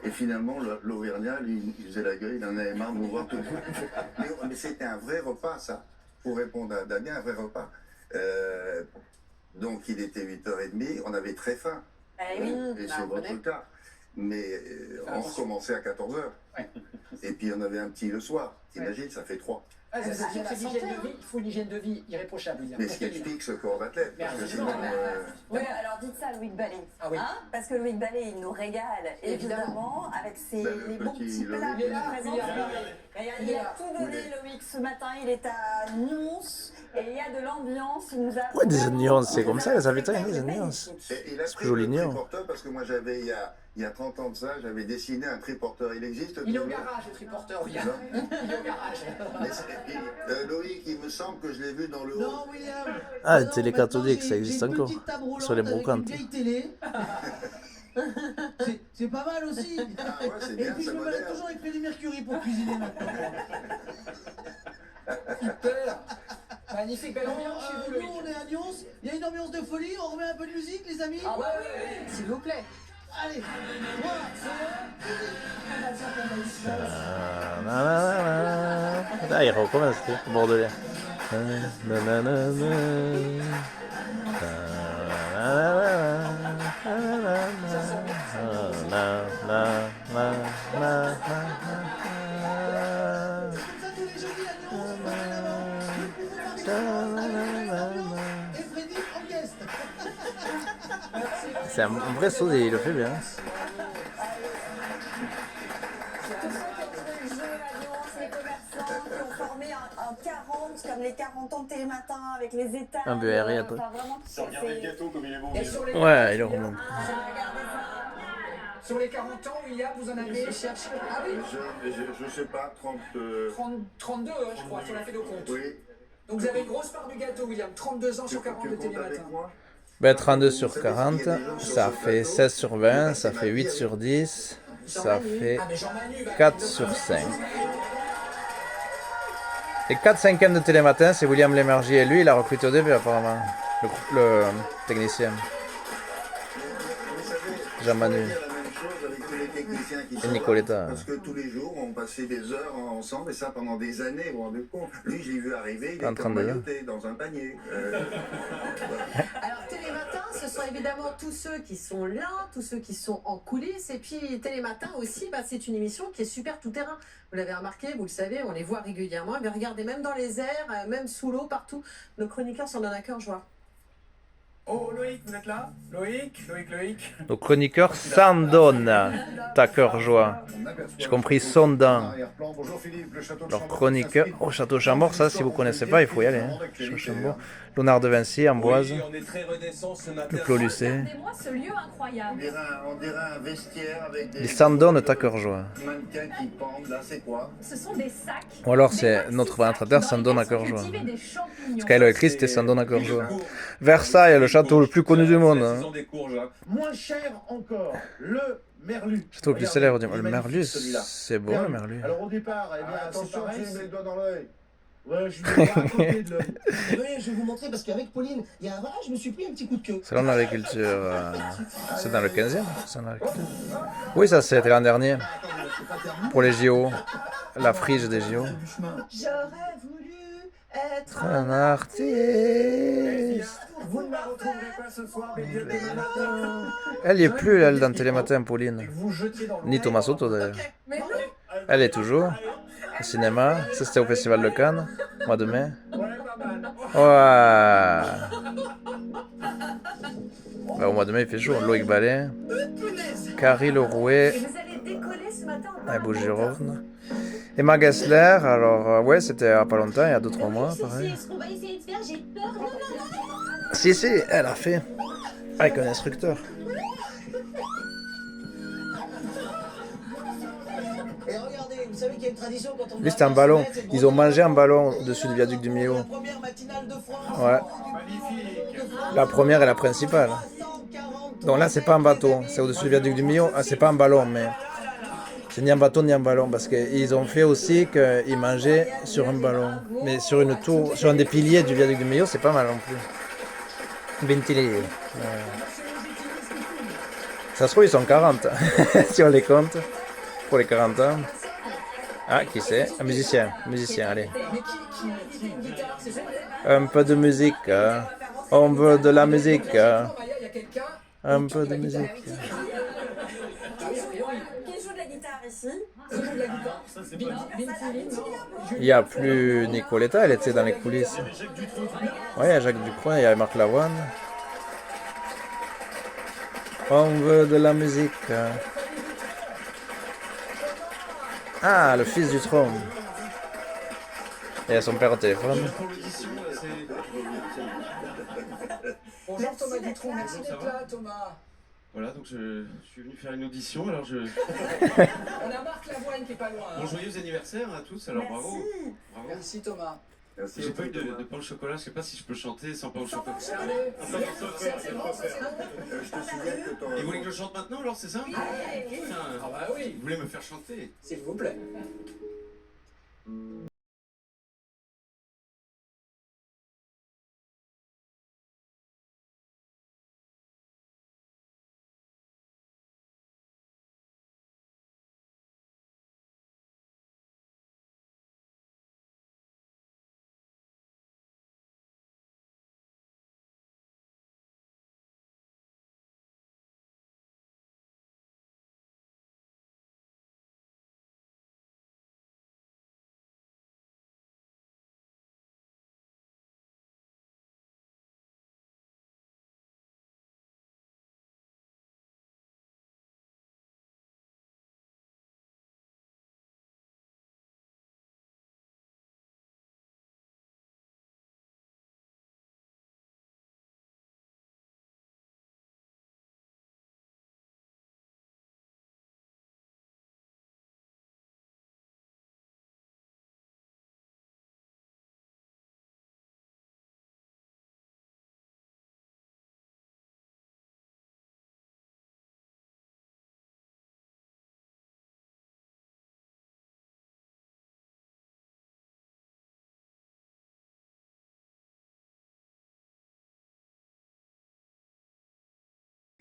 Et finalement, l'Auvergnat, lui, il faisait la gueule, il en avait marre de nous voir tout le monde. Mais c'était un vrai repas, ça. Pour répondre à Damien, un vrai repas. Donc il était 8h30, on avait très faim. Et c'est votre cas. Mais on recommençait à 14h. Et puis on avait un petit le soir. T'imagines, ça fait 3. Ah, ça veut dire que il faut une hygiène de vie irréprochable, William. Mais ce qui explique ce corps d'athlète. Parce que sinon. Oui, alors dites ça à Loïc Ballet. Ah oui. Hein, parce que Loïc Ballet, il nous régale, évidemment, avec les bons petits plats qu'il nous présente. Il a tout donné, Loïc, ce matin. Il est à Nyons. Et il y a de l'ambiance. Il nous a. Ouais, des nuances, c'est comme ça, les habitants, des nuances. Il a C'est pris joli le nuance. triporteur parce que moi j'avais, il y a 30 ans de ça, j'avais dessiné un triporteur. Il existe Il est au toujours garage, le triporteur, William. Il est au garage. Loïc, il me semble que je l'ai vu dans le haut. Non, William. Ah, Non, télé maintenant, catholique, ça j'ai existe une encore. petite table roulante Sur les avec brocantes. une vieille télé. C'est pas mal aussi. Ah ouais, c'est Et bien, puis je c'est me balade moderne. toujours avec Freddie Mercury pour cuisiner maintenant. Super. Magnifique, belle ambiance chez vous, Nous, Loïc. on est à Nyons. Il y a une ambiance de folie. On remet un peu de musique, les amis. Ah ouais, oui. S'il vous plaît. Allez, 3, 2, Ah, il recommence, le bordelais. C'est un vrai saut et il le fait bien. Comme les 40 ans de Télématin avec les états. Un peu aéré, Enfin, vraiment, Regardez le gâteau comme il est beau. Et sur les Ouais, il est remonté. Sur les 40 ans, William, vous en avez cherché. Ah oui, Je sais pas, 32, je crois, sur la fait de compte. Oui. Donc vous avez une grosse part du gâteau, William. 32 ans sur 40 de Télématin. Ben, 32 sur 40, ça fait 16 sur 20, ça fait 8 sur 10, ça fait 4 sur 5. Et 4/5 de Télématin, c'est William Lémergie. Et lui, il a recruté au début, apparemment. Le technicien. Jean-Manu. Et Nicoletta. Parce que tous les jours, on passait des heures ensemble, et ça pendant des années, vous vous rendez compte. Lui, je l'ai vu arriver, il était emmailloté dans un panier. Alors Télématin, ce sont évidemment tous ceux qui sont là, tous ceux qui sont en coulisses. Et puis Télématin aussi, c'est une émission qui est super tout-terrain. Vous l'avez remarqué, vous le savez, on les voit régulièrement. Mais regardez, même dans les airs, même sous l'eau, partout, nos chroniqueurs s'en donnent à cœur joie. Oh Loïc, vous êtes là? Loïc. Nos chroniqueurs s'en donnent à cœur joie. J'ai compris sondant. Leur chroniqueur au Château Chambord, ça, si vous ne connaissez pas, il faut y aller. Hein. Château Chambord. Léonard de Vinci, Amboise. Le Clos Lucé. Regardez-moi ce lieu incroyable. On dirait un vestiaire avec des... Ils s'en donnent à cœur joie. mannequins qui pendent, là, c'est quoi? Ce sont des sacs. Ou alors c'est notre présentateur s'en donne à cœur joie. Ce qu'elle a écrit, c'était s'en donne à cœur joie. Versailles, le château le plus connu du monde. Hein. Moins cher encore, le Merlu. Château le plus célèbre du monde. Le Merlu, c'est beau le Merlu. Alors au départ, Attention, tu me mets le doigt dans l'œil. Ouais, je vais pas à côté de l'œil. Je vais vous montrer parce qu'avec Pauline, il y a un voilà, je me suis pris un petit coup de queue. Salon d'agriculture. C'est dans le 15e, salon d'agriculture. Oui, ça c'était l'an dernier. Pour les JO. La frige des JO. J'aurais voulu être Un artiste. Vous ne la retrouverez pas ce soir, mais Dieu Télématin. Elle y est plus, elle, dans Télématin, Pauline. Vous jetiez dans le Ni Thomas Soto, d'ailleurs. Elle est toujours. Au cinéma. Ça, c'était au Festival de Cannes, mois de mai. Ouais. Bah, au mois de mai, il fait chaud. Loïc Ballet. Carrie Lerouet. Et Bougironne. Emma Gessler. Alors, ouais, c'était il n'y a pas longtemps, il y a 2-3 mois, pareil. Ce qu'on va essayer de faire, j'ai peur. Non. Si, elle a fait. Avec un instructeur. Et regardez, vous savez qu'il y a une tradition quand on... Lui, c'était un ballon. Ils ont mangé un ballon au-dessus du viaduc du Millau. Ouais. La première et la principale. Donc là, c'est pas un bateau. C'est au-dessus du viaduc du Millau. Ah, c'est pas un ballon, mais... C'est ni un bateau ni un ballon. Parce qu'ils ont fait aussi qu'ils mangeaient sur un ballon. Mais sur une tour, sur un des piliers du viaduc du Millau, c'est pas mal non plus. Ventilé. Ça se trouve, ils sont 40. Si on les compte. Pour les 40 ans. Ah, qui c'est? Un musicien. Allez. Un peu de musique. On veut de la musique. Un peu de musique. Qui joue de la guitare ici? Il n'y a plus Nicoletta, elle était dans les coulisses. Oui, il y a Jacques Dupont, il y a Marc Lavoine. On veut de la musique. Ah, le fils du trône. Et à son père au téléphone. Bonjour Thomas Dutronc, merci d'être là Thomas. Voilà, donc je suis venu faire une audition, alors je... On a Marc Lavoine qui est pas loin. Bon, joyeux anniversaire à tous, alors bravo. Merci Thomas. J'ai pas eu de pain au chocolat, je sais pas si je peux chanter sans pain au chocolat. Et vous voulez que je chante maintenant alors, c'est ça? Ah bah oui. Vous voulez me faire chanter? S'il vous plaît.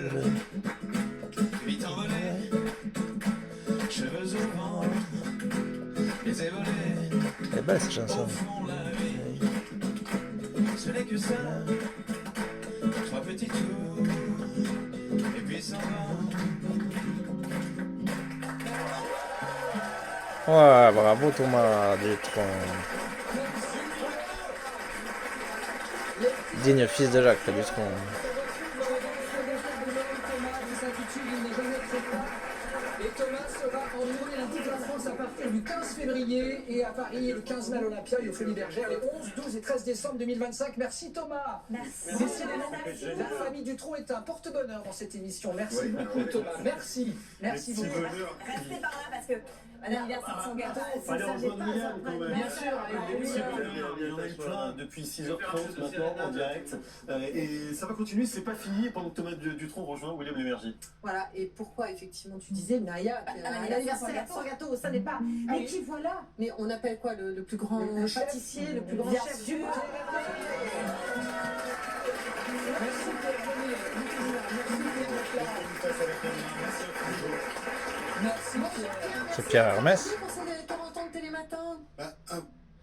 Vite envolé, cheveux au vent, les évolés. Elle est belle cette chanson. Ce n'est que ça, 3 petits tours, et puis s'en va. Ouais, bravo Thomas Dutronc. Digne fils de Jacques Dutronc. Et Thomas sera en tournée dans toute la France à partir du 15 février et à Paris le 15 mai à l'Olympia et au Folies Bergères les 11, 12 et 13 décembre 2025. Merci Thomas. Merci. La famille Dutronc est un porte-bonheur dans cette émission. Merci beaucoup Thomas. Merci. Merci beaucoup. Restez par là parce que l'anniversaire de son gâteau, c'est Allez, ça, j'ai rejoindre pas William, ça. quand même. Bien sûr. Il y en a eu plein depuis 6h30 maintenant en direct. Et ça va continuer, c'est pas fini pendant que Thomas Dutronc rejoint William Lémergie. Voilà, et pourquoi effectivement tu disais, Naya, un anniversaire sans gâteau, ça n'est pas. Mais qui voilà? Mais on appelle quoi le plus grand pâtissier, le plus grand chef du monde? Merci pour venir. Merci Pierre. C'est Pierre Hermès. Pour ces 40 ans de Télématin.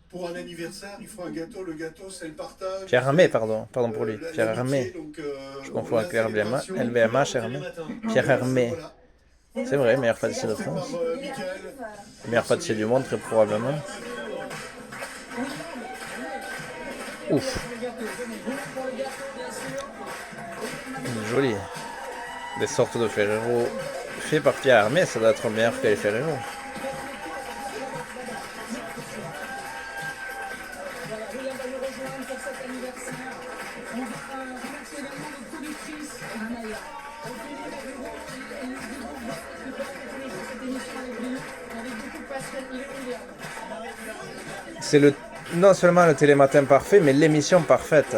Pour un anniversaire, il faut un gâteau. Le gâteau, c'est le partage. Pierre Hermé, pardon pour lui. Pierre Hermé. Donc, Je confonds avec LVMH, Hermé. Pierre Hermé. C'est vrai, meilleur pâtissier de France. Meilleur pâtissier du monde, très probablement. Ouf. Joli. Des sortes de Ferrero faits par Pierre Hermé, ça doit être meilleur que les Ferrero. Voilà, William va nous rejoindre pour cet anniversaire. On va remercier également notre productrice, Anaya. Elle nous découvre tous les jours cette émission avec lui, avec beaucoup de passion. Il est William. C'est non seulement le télématin parfait, mais l'émission parfaite.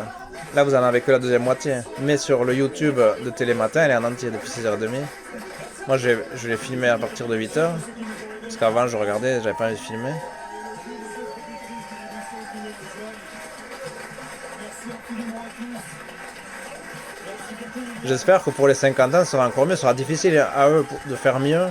Là, vous en avez que la deuxième moitié. Mais sur le YouTube de Télématin, elle est en entier depuis 6h30. Moi, je l'ai filmé à partir de 8h. Parce qu'avant, je regardais, j'avais pas envie de filmer. J'espère que pour les 50 ans, ça sera encore mieux. Ce sera difficile à eux de faire mieux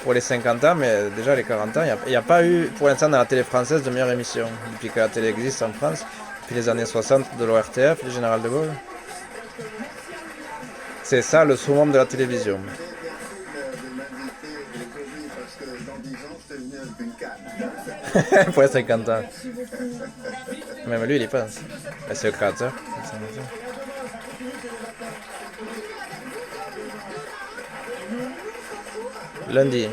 pour les 50 ans, mais déjà les 40 ans, il n'y a pas eu, pour l'instant, dans la télé française, de meilleure émission. Depuis que la télé existe en France, depuis les années 60 de l'ORTF, le Général de Gaulle. C'est ça le summum de la télévision. Pour les 50 ans. Même lui, il y pense. C'est le créateur. Lundi.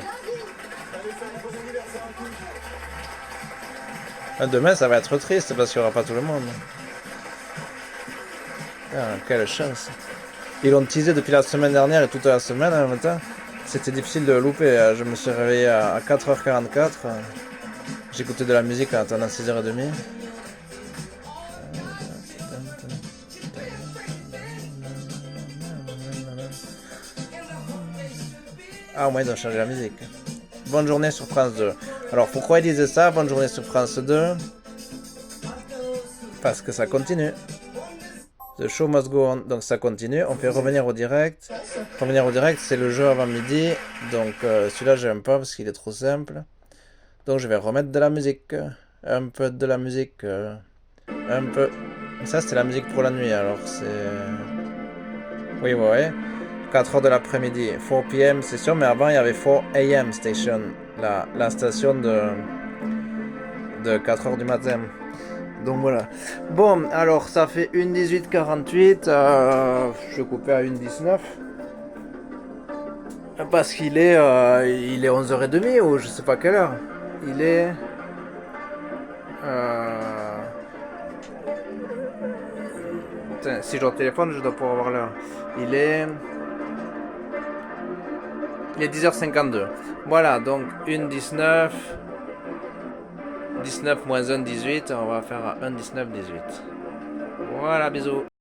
Demain, ça va être triste parce qu'il n'y aura pas tout le monde. Ah, quelle chance. Ils l'ont teasé depuis la semaine dernière et toute la semaine en même temps. C'était difficile de le louper. Je me suis réveillé à 4h44. J'écoutais de la musique en attendant 6h30. Ah, au moins ils ont changé la musique. Bonne journée sur France 2. Alors pourquoi ils disaient ça, bonne journée sur France 2? Parce que ça continue. The show must go on. Donc ça continue. On fait revenir au direct. Revenir au direct, c'est le jeu avant midi. Donc celui-là, j'aime pas parce qu'il est trop simple. Donc je vais remettre de la musique. Un peu de la musique. Un peu. Ça, c'était la musique pour la nuit. Alors c'est... Oui, ouais. 4h de l'après-midi. 4 p.m. c'est sûr. Mais avant, il y avait 4 a.m. station. La station de 4h du matin. Donc voilà. Bon, alors ça fait 1:18:48. Je vais couper à 1:19. Parce qu'il est 11h30 ou je sais pas quelle heure. Il est... Putain, si je au téléphone, je dois pouvoir voir l'heure. Il est 10h52. Voilà, donc 1:19. 19 moins 1, 18. On va faire 1:19, 18. Voilà, bisous.